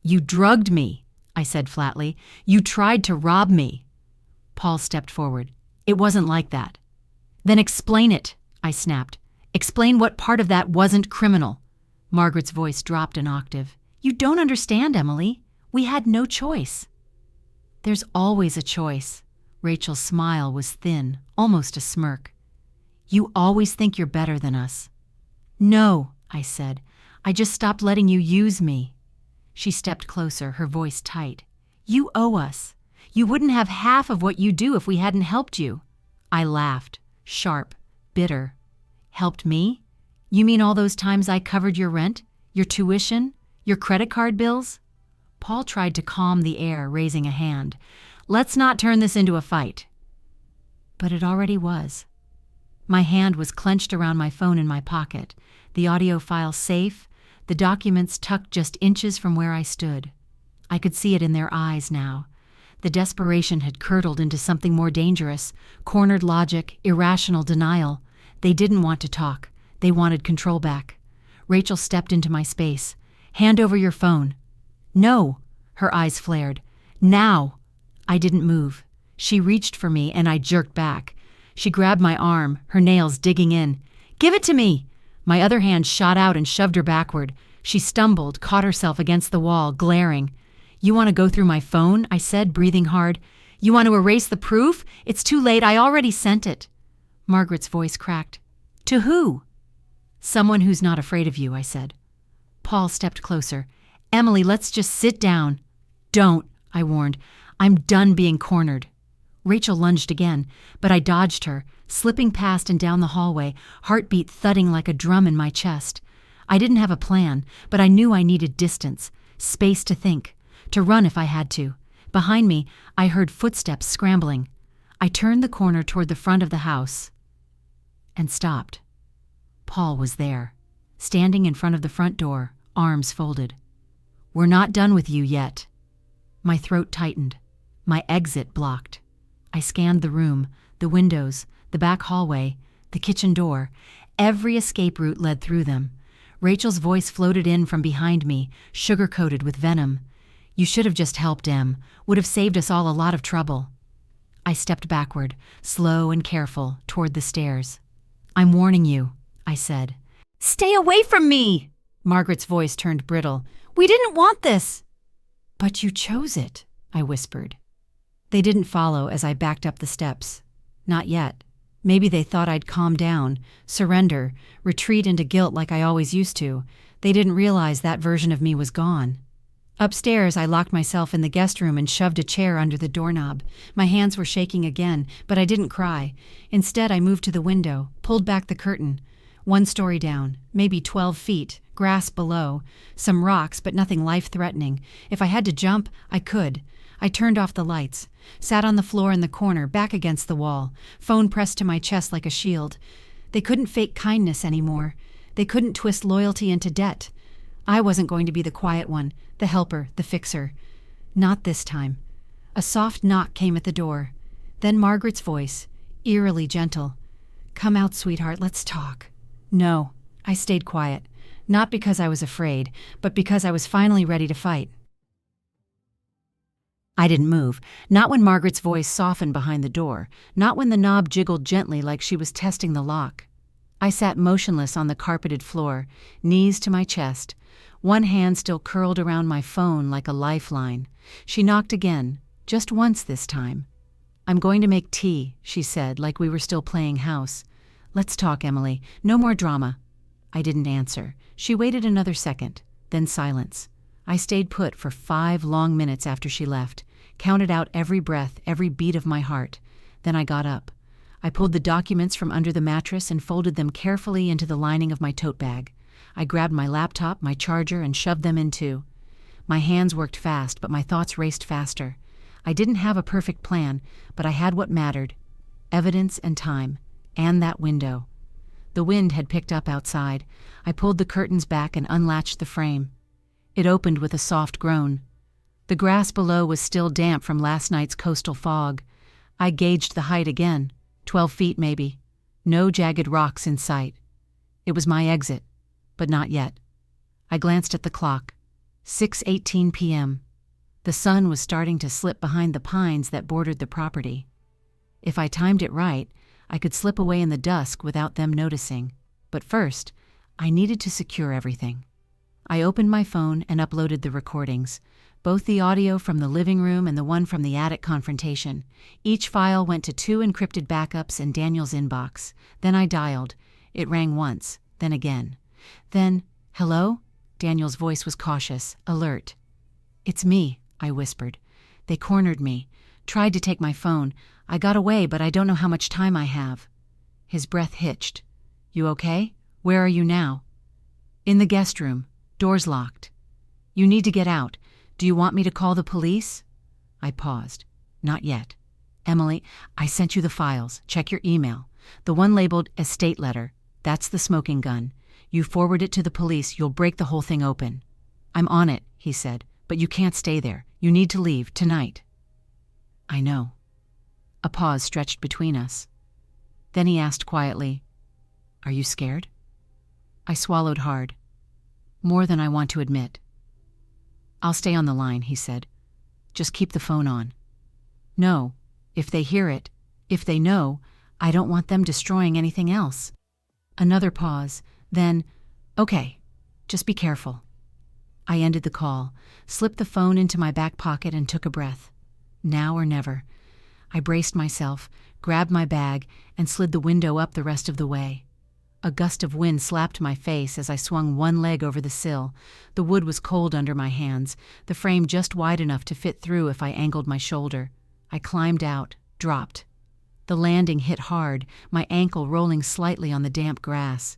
"You drugged me," I said flatly. "You tried to rob me." Paul stepped forward. "It wasn't like that." "Then explain it," I snapped. "Explain what part of that wasn't criminal." Margaret's voice dropped an octave. "You don't understand, Emily. We had no choice." "There's always a choice." Rachel's smile was thin, almost a smirk. "You always think you're better than us." "No," I said. "I just stopped letting you use me." She stepped closer, her voice tight. "You owe us. You wouldn't have half of what you do if we hadn't helped you." I laughed, sharp, bitter. "Helped me? You mean all those times I covered your rent, your tuition, your credit card bills?" Paul tried to calm the air, raising a hand. "Let's not turn this into a fight." But it already was. My hand was clenched around my phone in my pocket, the audio file safe, the documents tucked just inches from where I stood. I could see it in their eyes now. The desperation had curdled into something more dangerous, cornered logic, irrational denial. They didn't want to talk. They wanted control back. Rachel stepped into my space. "Hand over your phone." "No." Her eyes flared. "Now." I didn't move. She reached for me and I jerked back. She grabbed my arm, her nails digging in. "Give it to me!" My other hand shot out and shoved her backward. She stumbled, caught herself against the wall, glaring. "You want to go through my phone?" I said, breathing hard. "You want to erase the proof? It's too late. I already sent it." Margaret's voice cracked. "To who?" "Someone who's not afraid of you," I said. Paul stepped closer. "Emily, let's just sit down." "Don't," I warned. "I'm done being cornered." Rachel lunged again, but I dodged her, slipping past and down the hallway, heartbeat thudding like a drum in my chest. I didn't have a plan, but I knew I needed distance, space to think, to run if I had to. Behind me, I heard footsteps scrambling. I turned the corner toward the front of the house and stopped. Paul was there, standing in front of the front door, arms folded. "We're not done with you yet." My throat tightened, my exit blocked. I scanned the room, the windows, the back hallway, the kitchen door. Every escape route led through them. Rachel's voice floated in from behind me, sugar-coated with venom. "You should have just helped, Em. Would have saved us all a lot of trouble." I stepped backward, slow and careful, toward the stairs. "I'm warning you," I said. "Stay away from me!" Margaret's voice turned brittle. "We didn't want this." "But you chose it," I whispered. They didn't follow as I backed up the steps. Not yet. Maybe they thought I'd calm down, surrender, retreat into guilt like I always used to. They didn't realize that version of me was gone. Upstairs, I locked myself in the guest room and shoved a chair under the doorknob. My hands were shaking again, but I didn't cry. Instead, I moved to the window, pulled back the curtain. 1 story down, maybe 12 feet, grass below, some rocks, but nothing life-threatening. If I had to jump, I could. I turned off the lights, sat on the floor in the corner, back against the wall, phone pressed to my chest like a shield. They couldn't fake kindness anymore. They couldn't twist loyalty into debt. I wasn't going to be the quiet one, the helper, the fixer. Not this time. A soft knock came at the door. Then Margaret's voice, eerily gentle. "Come out, sweetheart, let's talk." No, I stayed quiet. Not because I was afraid, but because I was finally ready to fight. I didn't move, not when Margaret's voice softened behind the door, not when the knob jiggled gently like she was testing the lock. I sat motionless on the carpeted floor, knees to my chest, one hand still curled around my phone like a lifeline. She knocked again, just once this time. "I'm going to make tea," she said, like we were still playing house. "Let's talk, Emily. No more drama." I didn't answer. She waited another second, then silence. I stayed put for 5 long minutes after she left, counted out every breath, every beat of my heart. Then I got up. I pulled the documents from under the mattress and folded them carefully into the lining of my tote bag. I grabbed my laptop, my charger, and shoved them in too. My hands worked fast, but my thoughts raced faster. I didn't have a perfect plan, but I had what mattered: evidence and time, and that window. The wind had picked up outside. I pulled the curtains back and unlatched the frame. It opened with a soft groan. The grass below was still damp from last night's coastal fog. I gauged the height again, 12 feet maybe. No jagged rocks in sight. It was my exit, but not yet. I glanced at the clock. 6:18 p.m. The sun was starting to slip behind the pines that bordered the property. If I timed it right, I could slip away in the dusk without them noticing. But first, I needed to secure everything. I opened my phone and uploaded the recordings, both the audio from the living room and the one from the attic confrontation. Each file went to 2 encrypted backups in Daniel's inbox. Then I dialed. It rang once, then again. Then, "Hello?" Daniel's voice was cautious, alert. "It's me," I whispered. "They cornered me. Tried to take my phone. I got away, but I don't know how much time I have." His breath hitched. "You okay? Where are you now?" "In the guest room. Doors locked." "You need to get out. Do you want me to call the police?" I paused. "Not yet. Emily, I sent you the files. Check your email. The one labeled estate letter. That's the smoking gun. You forward it to the police, you'll break the whole thing open." "I'm on it," he said, "but you can't stay there. You need to leave, tonight." "I know." A pause stretched between us. Then he asked quietly, "Are you scared?" I swallowed hard. "More than I want to admit." "I'll stay on the line," he said. "Just keep the phone on." "No. If they hear it, if they know, I don't want them destroying anything else." Another pause. Then, "Okay, just be careful." I ended the call, slipped the phone into my back pocket and took a breath. Now or never. I braced myself, grabbed my bag, and slid the window up the rest of the way. A gust of wind slapped my face as I swung one leg over the sill. The wood was cold under my hands, the frame just wide enough to fit through if I angled my shoulder. I climbed out, dropped. The landing hit hard, my ankle rolling slightly on the damp grass.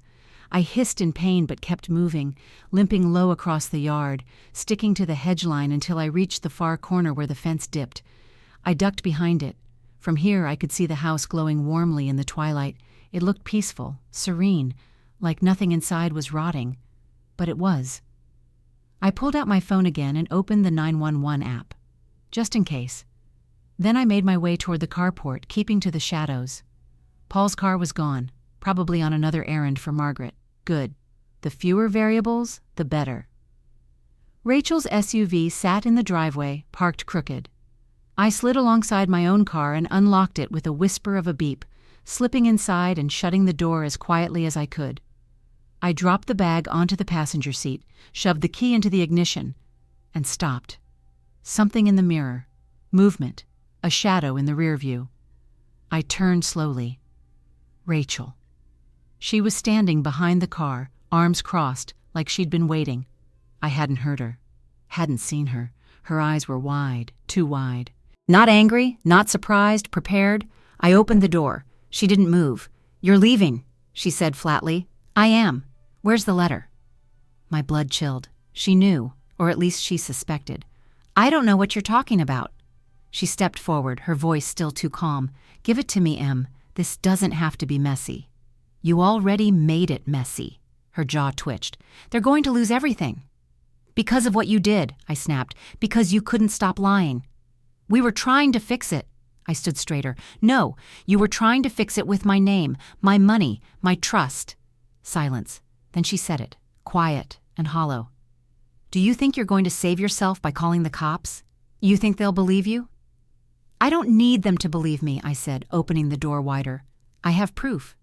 I hissed in pain but kept moving, limping low across the yard, sticking to the hedge line until I reached the far corner where the fence dipped. I ducked behind it. From here I could see the house glowing warmly in the twilight. It looked peaceful, serene, like nothing inside was rotting. But it was. I pulled out my phone again and opened the 911 app, just in case. Then I made my way toward the carport, keeping to the shadows. Paul's car was gone, probably on another errand for Margaret. Good. The fewer variables, the better. Rachel's SUV sat in the driveway, parked crooked. I slid alongside my own car and unlocked it with a whisper of a beep, slipping inside and shutting the door as quietly as I could. I dropped the bag onto the passenger seat, shoved the key into the ignition, and stopped. Something in the mirror. Movement. A shadow in the rear view. I turned slowly. Rachel. She was standing behind the car, arms crossed, like she'd been waiting. I hadn't heard her. Hadn't seen her. Her eyes were wide, too wide. Not angry, not surprised, prepared. I opened the door. She didn't move. "You're leaving," she said flatly. "I am. Where's the letter?" My blood chilled. She knew, or at least she suspected. "I don't know what you're talking about." She stepped forward, her voice still too calm. "Give it to me, Em. This doesn't have to be messy." "You already made it messy." Her jaw twitched. "They're going to lose everything." "Because of what you did," I snapped. "Because you couldn't stop lying." "We were trying to fix it." I stood straighter. "No, you were trying to fix it with my name, my money, my trust." Silence. Then she said it, quiet and hollow. "Do you think you're going to save yourself by calling the cops? You think they'll believe you?" "I don't need them to believe me," I said, opening the door wider. "I have proof."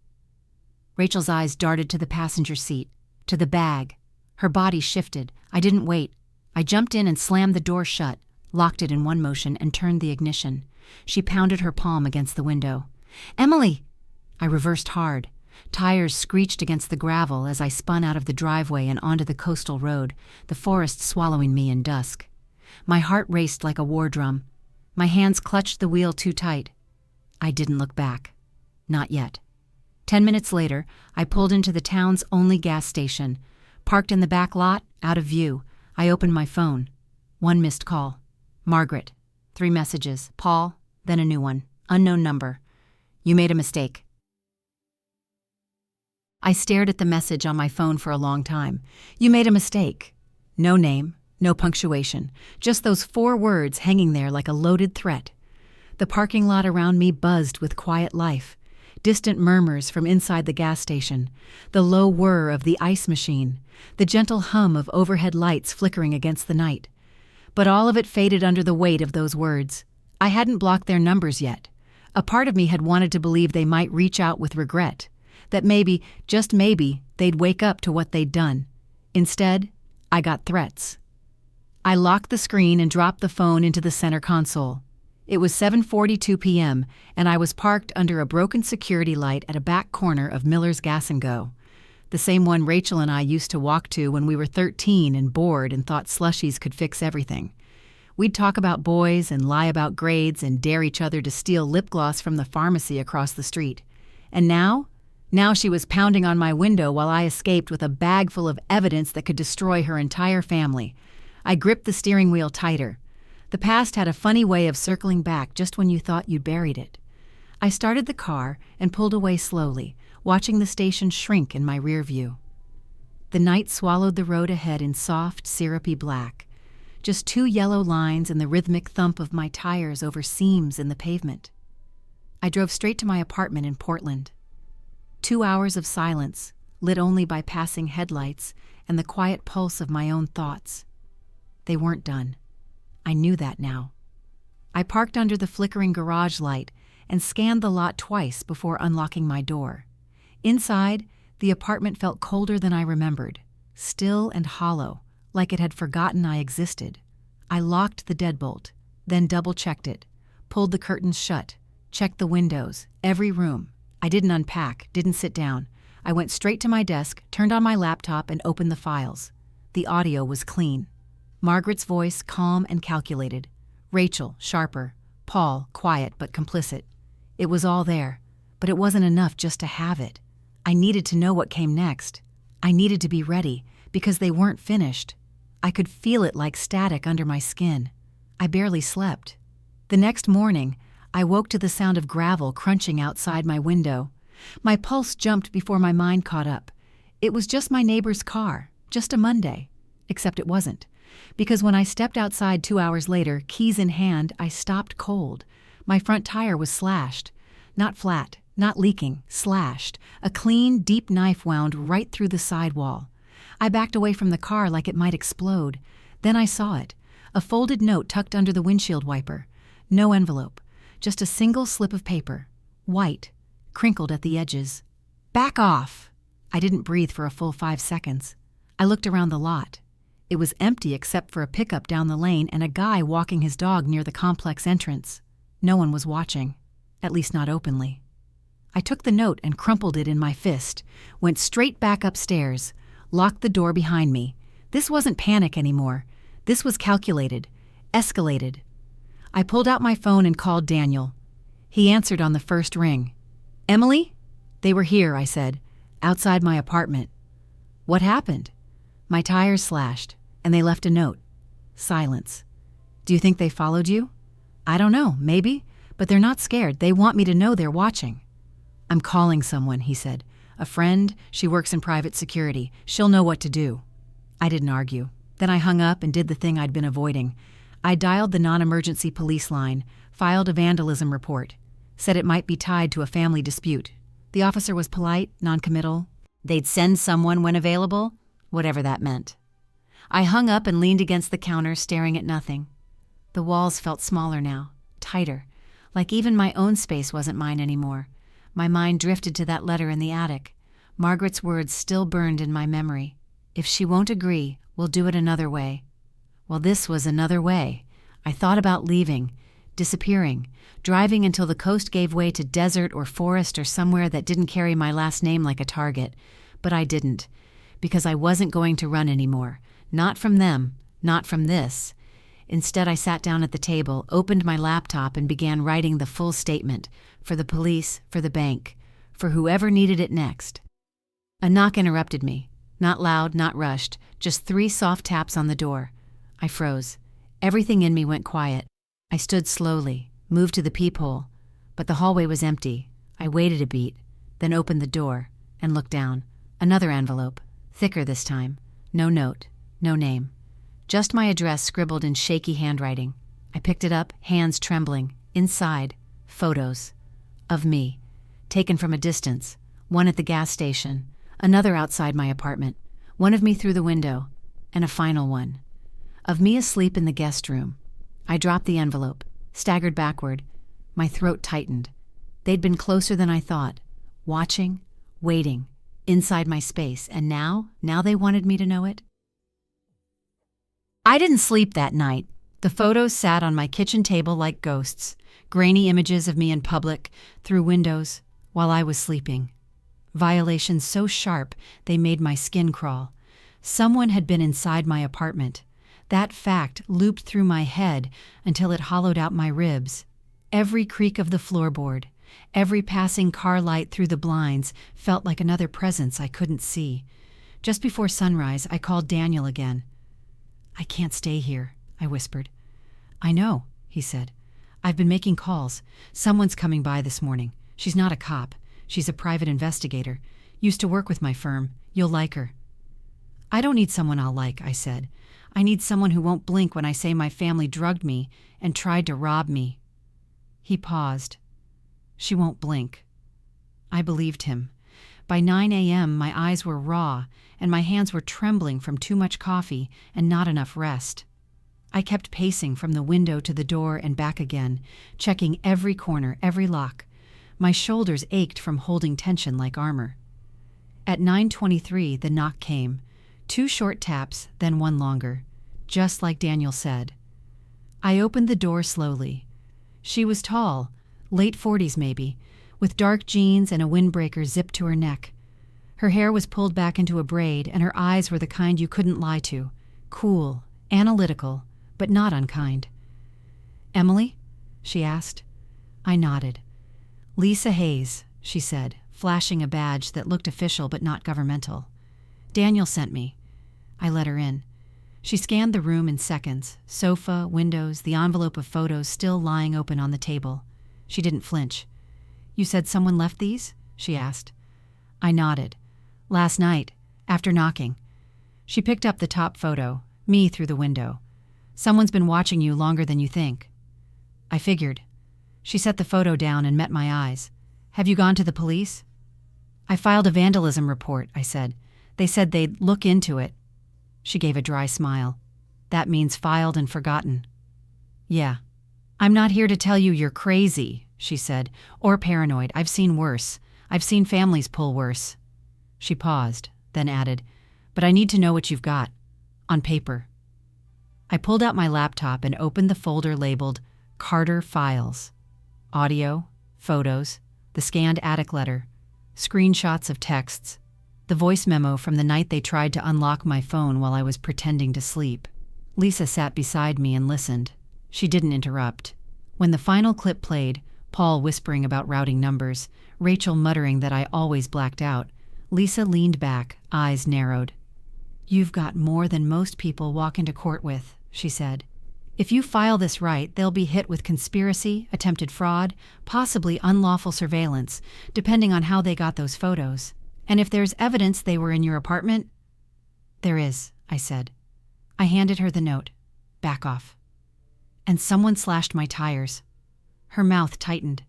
Rachel's eyes darted to the passenger seat, to the bag. Her body shifted. I didn't wait. I jumped in and slammed the door shut, locked it in one motion, and turned the ignition. She pounded her palm against the window. "Emily!" I reversed hard. Tires screeched against the gravel as I spun out of the driveway and onto the coastal road, the forest swallowing me in dusk. My heart raced like a war drum. My hands clutched the wheel too tight. I didn't look back. Not yet. 10 minutes later, I pulled into the town's only gas station. Parked in the back lot, out of view. I opened my phone. One missed call. Margaret. 3 messages. Paul, then a new one. Unknown number. "You made a mistake." I stared at the message on my phone for a long time. "You made a mistake." No name, no punctuation, just those 4 words hanging there like a loaded threat. The parking lot around me buzzed with quiet life. Distant murmurs from inside the gas station, the low whir of the ice machine, the gentle hum of overhead lights flickering against the night. But all of it faded under the weight of those words. I hadn't blocked their numbers yet. A part of me had wanted to believe they might reach out with regret, that maybe, just maybe, they'd wake up to what they'd done. Instead, I got threats. I locked the screen and dropped the phone into the center console. It was 7:42 p.m., and I was parked under a broken security light at a back corner of Miller's Gas & Go, the same one Rachel and I used to walk to when we were 13 and bored and thought slushies could fix everything. We'd talk about boys and lie about grades and dare each other to steal lip gloss from the pharmacy across the street. And now she was pounding on my window while I escaped with a bag full of evidence that could destroy her entire family. I gripped the steering wheel tighter. The past had a funny way of circling back just when you thought you'd buried it. I started the car and pulled away slowly, watching the station shrink in my rear view. The night swallowed the road ahead in soft, syrupy black. Just 2 yellow lines and the rhythmic thump of my tires over seams in the pavement. I drove straight to my apartment in Portland. 2 hours of silence, lit only by passing headlights and the quiet pulse of my own thoughts. They weren't done. I knew that now. I parked under the flickering garage light and scanned the lot twice before unlocking my door. Inside, the apartment felt colder than I remembered, still and hollow, like it had forgotten I existed. I locked the deadbolt, then double-checked it, pulled the curtains shut, checked the windows, every room. I didn't unpack, didn't sit down. I went straight to my desk, turned on my laptop, and opened the files. The audio was clean. Margaret's voice calm and calculated. Rachel, sharper. Paul, quiet but complicit. It was all there, but it wasn't enough just to have it. I needed to know what came next. I needed to be ready, because they weren't finished. I could feel it like static under my skin. I barely slept. The next morning, I woke to the sound of gravel crunching outside my window. My pulse jumped before my mind caught up. It was just my neighbor's car, just a Monday. Except it wasn't. Because when I stepped outside 2 hours later, keys in hand, I stopped cold. My front tire was slashed. Not flat, not leaking, slashed. A clean, deep knife wound right through the sidewall. I backed away from the car like it might explode. Then I saw it. A folded note tucked under the windshield wiper. No envelope. Just a single slip of paper. White. Crinkled at the edges. "Back off!" I didn't breathe for a full 5 seconds. I looked around the lot. It was empty except for a pickup down the lane and a guy walking his dog near the complex entrance. No one was watching. At least not openly. I took the note and crumpled it in my fist, went straight back upstairs, locked the door behind me. This wasn't panic anymore. This was calculated, escalated. I pulled out my phone and called Daniel. He answered on the first ring. "Emily?" "They were here," I said, "outside my apartment." "What happened?" "My tires slashed, and they left a note." Silence. "Do you think they followed you?" "I don't know, maybe, but they're not scared. They want me to know they're watching." "I'm calling someone," he said. "A friend, she works in private security. She'll know what to do." I didn't argue. Then I hung up and did the thing I'd been avoiding. I dialed the non-emergency police line, filed a vandalism report, said it might be tied to a family dispute. The officer was polite, non-committal. They'd send someone when available, whatever that meant. I hung up and leaned against the counter, staring at nothing. The walls felt smaller now, tighter, like even my own space wasn't mine anymore. My mind drifted to that letter in the attic. Margaret's words still burned in my memory. "If she won't agree, we'll do it another way." Well, this was another way. I thought about leaving, disappearing, driving until the coast gave way to desert or forest or somewhere that didn't carry my last name like a target. But I didn't, because I wasn't going to run anymore. Not from them, not from this. Instead, I sat down at the table, opened my laptop, and began writing the full statement, for the police, for the bank, for whoever needed it next. A knock interrupted me. Not loud, not rushed, just 3 soft taps on the door. I froze. Everything in me went quiet. I stood slowly, moved to the peephole, but the hallway was empty. I waited a beat, then opened the door and looked down. Another envelope, thicker this time. No note, no name. Just my address scribbled in shaky handwriting. I picked it up, hands trembling. Inside, photos. Of me. Taken from a distance. One at the gas station. Another outside my apartment. One of me through the window. And a final one. Of me asleep in the guest room. I dropped the envelope, staggered backward. My throat tightened. They'd been closer than I thought. Watching, waiting, inside my space. And now they wanted me to know it? I didn't sleep that night. The photos sat on my kitchen table like ghosts, grainy images of me in public, through windows, while I was sleeping. Violations so sharp they made my skin crawl. Someone had been inside my apartment. That fact looped through my head until it hollowed out my ribs. Every creak of the floorboard, every passing car light through the blinds felt like another presence I couldn't see. Just before sunrise, I called Daniel again. "I can't stay here," I whispered. "I know," he said. "I've been making calls. Someone's coming by this morning. She's not a cop. She's a private investigator. Used to work with my firm. You'll like her." "I don't need someone I'll like," I said. "I need someone who won't blink when I say my family drugged me and tried to rob me." He paused. "She won't blink." I believed him. By 9 a.m., my eyes were raw, and my hands were trembling from too much coffee and not enough rest. I kept pacing from the window to the door and back again, checking every corner, every lock. My shoulders ached from holding tension like armor. At 9:23, the knock came. 2 short taps, then 1 longer, just like Daniel said. I opened the door slowly. She was tall, late 40s maybe, with dark jeans and a windbreaker zipped to her neck. Her hair was pulled back into a braid, and her eyes were the kind you couldn't lie to. Cool, analytical, but not unkind. "Emily?" she asked. I nodded. "Lisa Hayes," she said, flashing a badge that looked official but not governmental. "Daniel sent me." I let her in. She scanned the room in seconds, sofa, windows, the envelope of photos still lying open on the table. She didn't flinch. "You said someone left these?" she asked. I nodded. "Last night, after knocking." She picked up the top photo, me through the window. "Someone's been watching you longer than you think." I figured. She set the photo down and met my eyes. "Have you gone to the police?" "I filed a vandalism report," I said. "They said they'd look into it." She gave a dry smile. "That means filed and forgotten." "Yeah." "I'm not here to tell you you're crazy," she said, "or paranoid. I've seen worse. I've seen families pull worse." She paused, then added, "But I need to know what you've got. On paper." I pulled out my laptop and opened the folder labeled Carter Files. Audio, photos, the scanned attic letter, screenshots of texts, the voice memo from the night they tried to unlock my phone while I was pretending to sleep. Lisa sat beside me and listened. She didn't interrupt. When the final clip played, Paul whispering about routing numbers, Rachel muttering that I always blacked out, Lisa leaned back, eyes narrowed. "You've got more than most people walk into court with," she said. "If you file this right, they'll be hit with conspiracy, attempted fraud, possibly unlawful surveillance, depending on how they got those photos. And if there's evidence they were in your apartment—" "There is," I said. I handed her the note. "Back off." "And someone slashed my tires." Her mouth tightened.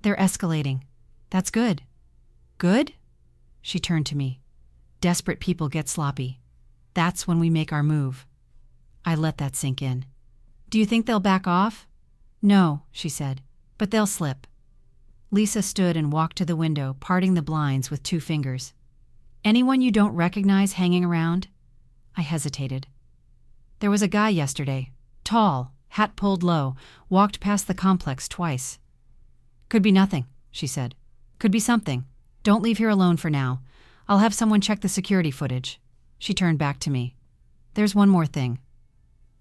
"They're escalating." "That's good." "Good?" She turned to me. "Desperate people get sloppy. That's when we make our move." I let that sink in. "Do you think they'll back off?" "No," she said, "but they'll slip." Lisa stood and walked to the window, parting the blinds with 2 fingers. "Anyone you don't recognize hanging around?" I hesitated. "There was a guy yesterday. Tall, hat pulled low, walked past the complex twice." "Could be nothing," she said. "Could be something. Don't leave here alone for now. I'll have someone check the security footage." She turned back to me. "There's one more thing."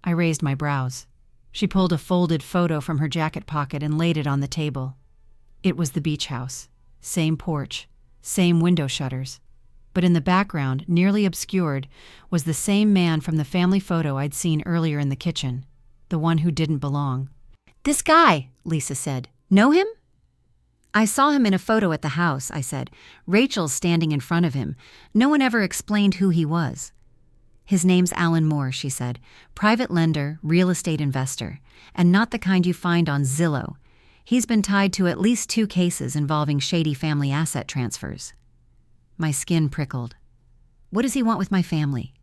I raised my brows. She pulled a folded photo from her jacket pocket and laid it on the table. It was the beach house. Same porch, same window shutters. But in the background, nearly obscured, was the same man from the family photo I'd seen earlier in the kitchen, the one who didn't belong. "This guy," Lisa said. "Know him?" "I saw him in a photo at the house," I said. "Rachel's standing in front of him. No one ever explained who he was." "His name's Alan Moore," she said. "Private lender, real estate investor, and not the kind you find on Zillow. He's been tied to at least 2 cases involving shady family asset transfers." My skin prickled. "What does he want with my family?"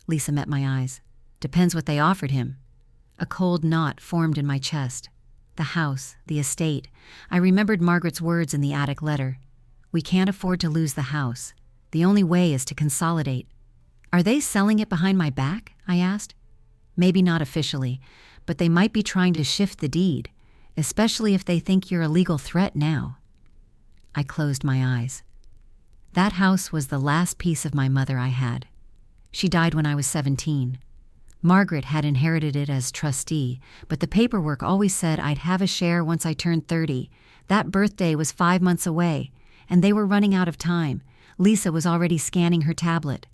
Lisa met my eyes. "Depends what they offered him." A cold knot formed in my chest. The house, the estate. I remembered Margaret's words in the attic letter. "We can't afford to lose the house. The only way is to consolidate." "Are they selling it behind my back?" I asked. "Maybe not officially, but they might be trying to shift the deed, especially if they think you're a legal threat now." I closed my eyes. That house was the last piece of my mother I had. She died when I was 17. Margaret had inherited it as trustee, but the paperwork always said I'd have a share once I turned 30. That birthday was 5 months away, and they were running out of time. Lisa was already scanning her tablet.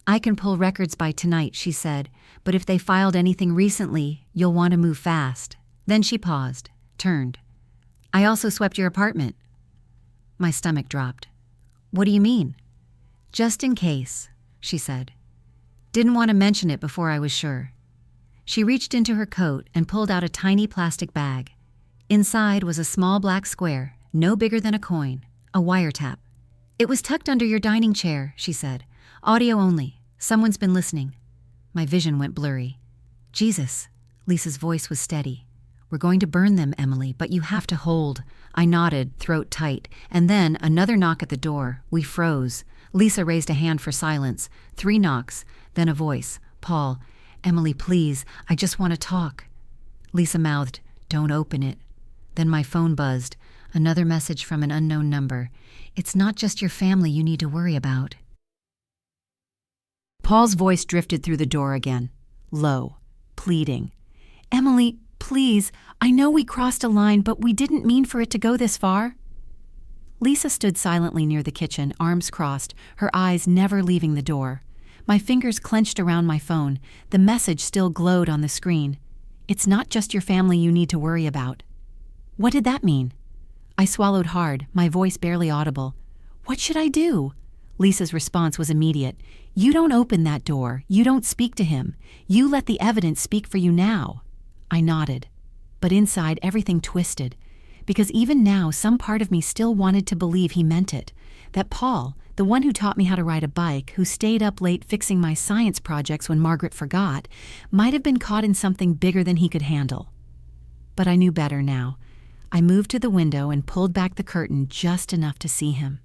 "I can pull records by tonight," she said, "but if they filed anything recently, you'll want to move fast." Then she paused, turned. "I also swept your apartment." My stomach dropped. "What do you mean?" "Just in case," she said. "Didn't want to mention it before I was sure." She reached into her coat and pulled out a tiny plastic bag. Inside was a small black square, no bigger than a coin, a wiretap. "It was tucked under your dining chair," she said. "Audio only. Someone's been listening." My vision went blurry. "Jesus." Lisa's voice was steady. "We're going to burn them, Emily, but you have to hold." I nodded, throat tight, and then another knock at the door. We froze. Lisa raised a hand for silence. 3 knocks, then a voice. "Paul, Emily, please, I just want to talk." Lisa mouthed, "Don't open it." Then my phone buzzed. Another message from an unknown number. "It's not just your family you need to worry about." Paul's voice drifted through the door again, low, pleading. "Emily, please, I know we crossed a line, but we didn't mean for it to go this far." Lisa stood silently near the kitchen, arms crossed, her eyes never leaving the door. My fingers clenched around my phone. The message still glowed on the screen. "It's not just your family you need to worry about." What did that mean? I swallowed hard, my voice barely audible. "What should I do?" Lisa's response was immediate. "You don't open that door. You don't speak to him. You let the evidence speak for you now." I nodded. But inside, everything twisted. Because even now, some part of me still wanted to believe he meant it. That Paul, the one who taught me how to ride a bike, who stayed up late fixing my science projects when Margaret forgot, might have been caught in something bigger than he could handle. But I knew better now. I moved to the window and pulled back the curtain just enough to see him.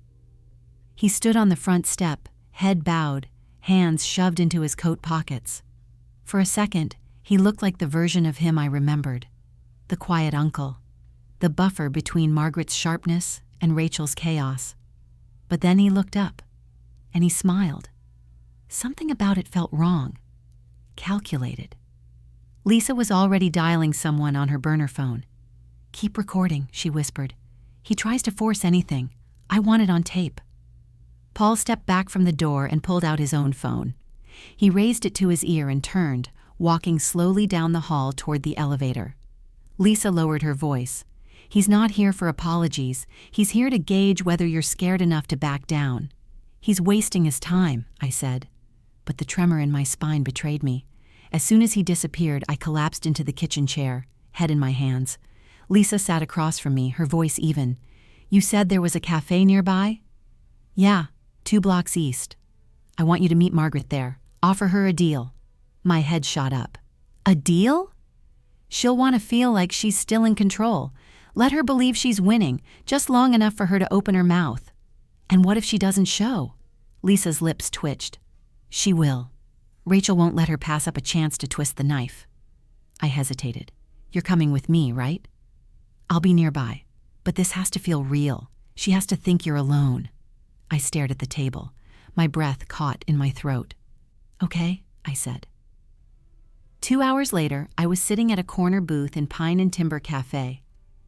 He stood on the front step, head bowed, hands shoved into his coat pockets. For a second, he looked like the version of him I remembered. The quiet uncle. The buffer between Margaret's sharpness and Rachel's chaos. But then he looked up, and he smiled. Something about it felt wrong. calculated. Lisa was already dialing someone on her burner phone. "Keep recording," she whispered. "He tries to force anything. I want it on tape." Paul stepped back from the door and pulled out his own phone. He raised it to his ear and turned, walking slowly down the hall toward the elevator. Lisa lowered her voice. "He's not here for apologies. He's here to gauge whether you're scared enough to back down." "He's wasting his time," I said. But the tremor in my spine betrayed me. As soon as he disappeared, I collapsed into the kitchen chair, head in my hands. Lisa sat across from me, her voice even. "You said there was a cafe nearby?" "Yeah, 2 blocks east. I want you to meet Margaret there. Offer her a deal." My head shot up. "A deal?" "She'll want to feel like she's still in control. Let her believe she's winning, just long enough for her to open her mouth." "And what if she doesn't show?" Lisa's lips twitched. "She will. Rachel won't let her pass up a chance to twist the knife." I hesitated. "You're coming with me, right?" "I'll be nearby. But this has to feel real. She has to think you're alone." I stared at the table. My breath caught in my throat. "Okay," I said. 2 hours later, I was sitting at a corner booth in Pine and Timber Cafe.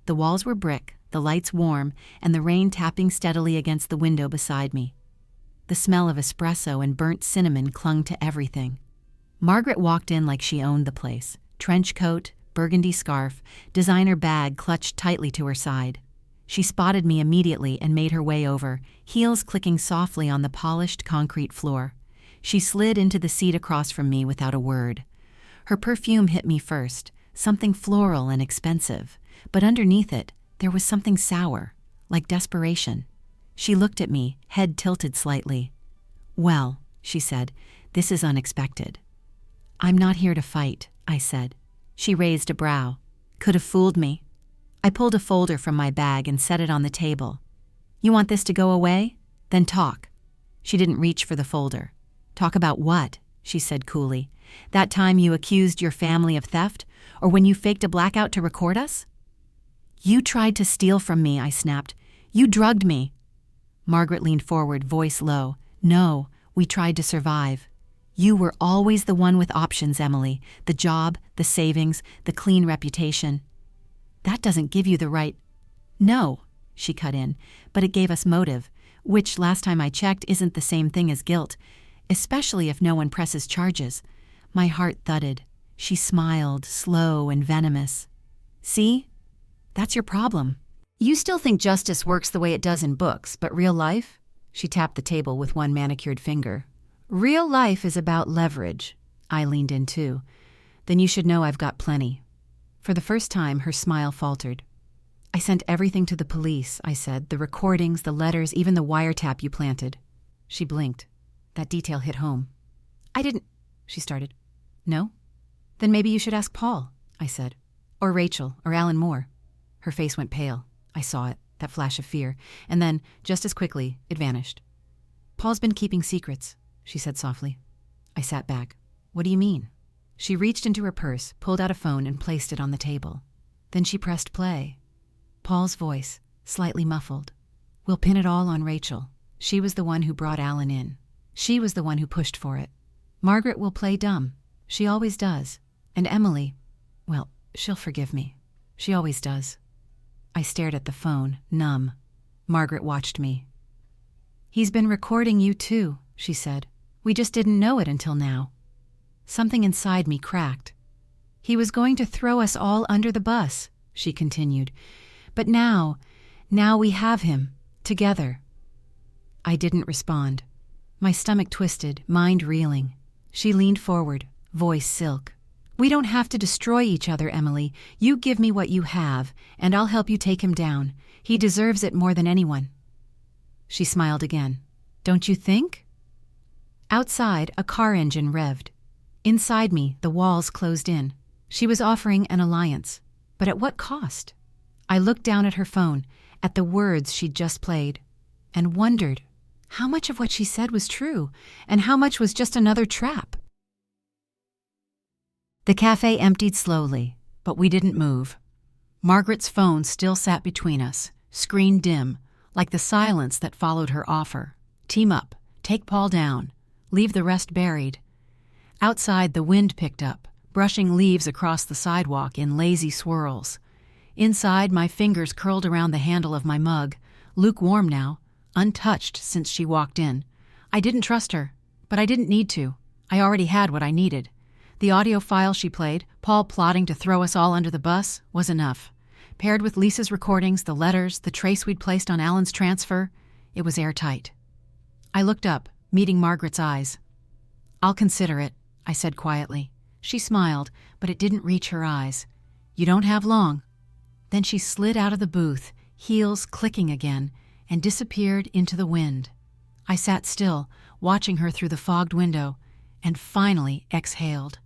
The walls were brick, the lights warm, and the rain tapping steadily against the window beside me. The smell of espresso and burnt cinnamon clung to everything. Margaret walked in like she owned the place. Trench coat, burgundy scarf, designer bag clutched tightly to her side. She spotted me immediately and made her way over, heels clicking softly on the polished concrete floor. She slid into the seat across from me without a word. Her perfume hit me first, something floral and expensive, but underneath it, there was something sour, like desperation. She looked at me, head tilted slightly. "Well," she said, "this is unexpected." "I'm not here to fight," I said. She raised a brow. "Could have fooled me." I pulled a folder from my bag and set it on the table. "You want this to go away? Then talk." She didn't reach for the folder. "Talk about what?" she said coolly. "That time you accused your family of theft? Or when you faked a blackout to record us?" "You tried to steal from me," I snapped. "You drugged me." Margaret leaned forward, voice low. "No, we tried to survive. You were always the one with options, Emily. The job, the savings, the clean reputation." "That doesn't give you the right—" "No," she cut in, "but it gave us motive, which, last time I checked, isn't the same thing as guilt, especially if no one presses charges." My heart thudded. She smiled, slow and venomous. "See? That's your problem. You still think justice works the way it does in books, but real life?" She tapped the table with one manicured finger. "Real life is about leverage." I leaned in too. "Then you should know I've got plenty." For the first time, her smile faltered. "I sent everything to the police," I said. "The recordings, the letters, even the wiretap you planted." She blinked. That detail hit home. "I didn't—" she started. "No? Then maybe you should ask Paul," I said. "Or Rachel, or Alan Moore." Her face went pale. I saw it, that flash of fear, and then, just as quickly, it vanished. "Paul's been keeping secrets," she said softly. I sat back. "What do you mean?" She reached into her purse, pulled out a phone, and placed it on the table. Then she pressed play. Paul's voice, slightly muffled. "We'll pin it all on Rachel. She was the one who brought Alan in. She was the one who pushed for it. Margaret will play dumb. She always does. And Emily, well, she'll forgive me. She always does." I stared at the phone, numb. Margaret watched me. "He's been recording you too," she said. "We just didn't know it until now." Something inside me cracked. "He was going to throw us all under the bus," she continued. "But now we have him, together." I didn't respond. My stomach twisted, mind reeling. She leaned forward, voice silk. "We don't have to destroy each other, Emily. You give me what you have, and I'll help you take him down. He deserves it more than anyone." She smiled again. "Don't you think?" Outside, a car engine revved. Inside me, the walls closed in. She was offering an alliance. But at what cost? I looked down at her phone, at the words she'd just played, and wondered how much of what she said was true, and how much was just another trap. The cafe emptied slowly, but we didn't move. Margaret's phone still sat between us, screen dim, like the silence that followed her offer. Team up, take Paul down, leave the rest buried. Outside, the wind picked up, brushing leaves across the sidewalk in lazy swirls. Inside, my fingers curled around the handle of my mug, lukewarm now, untouched since she walked in. I didn't trust her, but I didn't need to. I already had what I needed. The audio file she played, Paul plotting to throw us all under the bus, was enough. Paired with Lisa's recordings, the letters, the trace we'd placed on Alan's transfer, it was airtight. I looked up, meeting Margaret's eyes. "I'll consider it," I said quietly. She smiled, but it didn't reach her eyes. "You don't have long." Then she slid out of the booth, heels clicking again, and disappeared into the wind. I sat still, watching her through the fogged window, and finally exhaled.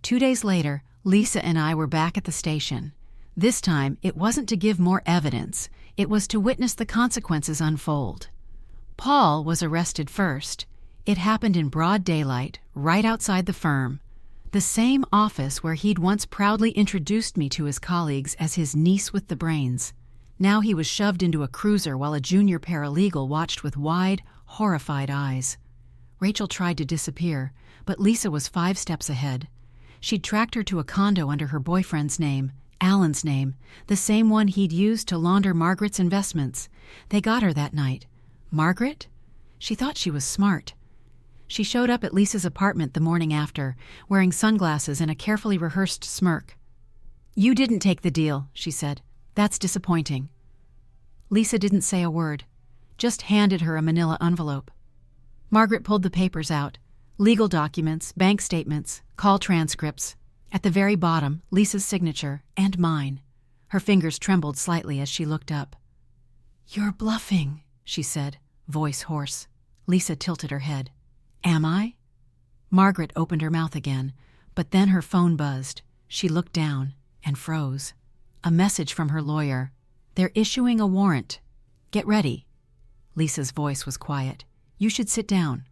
2 days later, Lisa and I were back at the station. This time, it wasn't to give more evidence. It was to witness the consequences unfold. Paul was arrested first. It happened in broad daylight, right outside the firm. The same office where he'd once proudly introduced me to his colleagues as his niece with the brains. Now he was shoved into a cruiser while a junior paralegal watched with wide, horrified eyes. Rachel tried to disappear, but Lisa was 5 steps ahead. She'd tracked her to a condo under her boyfriend's name, Alan's name, the same one he'd used to launder Margaret's investments. They got her that night. Margaret? She thought she was smart. She showed up at Lisa's apartment the morning after, wearing sunglasses and a carefully rehearsed smirk. "You didn't take the deal," she said. "That's disappointing." Lisa didn't say a word, just handed her a manila envelope. Margaret pulled the papers out. Legal documents, bank statements, call transcripts. At the very bottom, Lisa's signature, and mine. Her fingers trembled slightly as she looked up. "You're bluffing," she said, voice hoarse. Lisa tilted her head. "Am I?" Margaret opened her mouth again, but then her phone buzzed. She looked down and froze. A message from her lawyer. "They're issuing a warrant. Get ready." Lisa's voice was quiet. "You should sit down."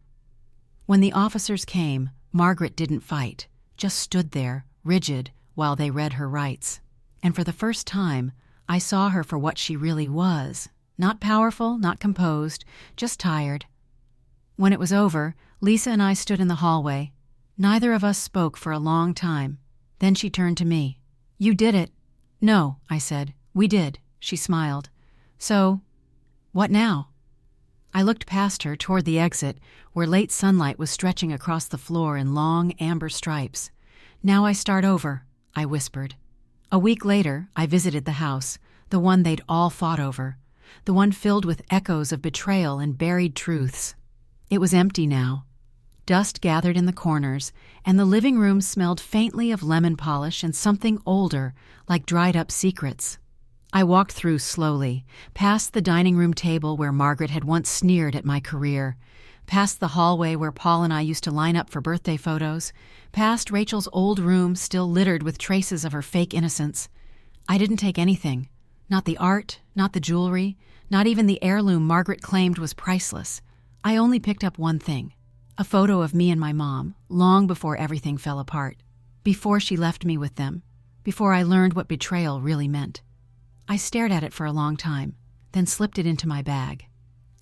When the officers came, Margaret didn't fight, just stood there, rigid, while they read her rights. And for the first time, I saw her for what she really was. Not powerful, not composed, just tired. When it was over, Lisa and I stood in the hallway. Neither of us spoke for a long time. Then she turned to me. "You did it." "No," I said. "We did." She smiled. "So, what now?" I looked past her toward the exit, where late sunlight was stretching across the floor in long amber stripes. "Now I start over," I whispered. A week later, I visited the house, the one they'd all fought over, the one filled with echoes of betrayal and buried truths. It was empty now. Dust gathered in the corners, and the living room smelled faintly of lemon polish and something older, like dried-up secrets. I walked through slowly, past the dining room table where Margaret had once sneered at my career, past the hallway where Paul and I used to line up for birthday photos, past Rachel's old room still littered with traces of her fake innocence. I didn't take anything. Not the art, not the jewelry, not even the heirloom Margaret claimed was priceless. I only picked up one thing. A photo of me and my mom, long before everything fell apart. Before she left me with them. Before I learned what betrayal really meant. I stared at it for a long time, then slipped it into my bag.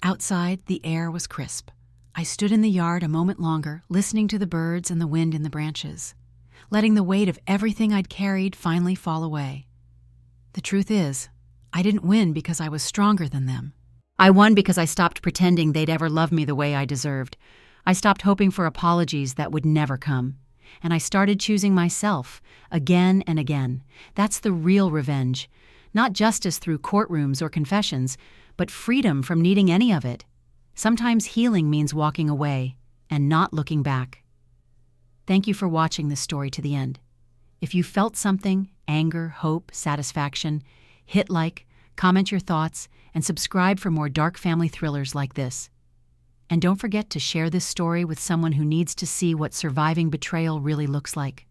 Outside, the air was crisp. I stood in the yard a moment longer, listening to the birds and the wind in the branches, letting the weight of everything I'd carried finally fall away. The truth is, I didn't win because I was stronger than them. I won because I stopped pretending they'd ever love me the way I deserved. I stopped hoping for apologies that would never come. And I started choosing myself, again and again. That's the real revenge. Not justice through courtrooms or confessions, but freedom from needing any of it. Sometimes healing means walking away and not looking back. Thank you for watching this story to the end. If you felt something, anger, hope, satisfaction, hit like, comment your thoughts, and subscribe for more dark family thrillers like this. And don't forget to share this story with someone who needs to see what surviving betrayal really looks like.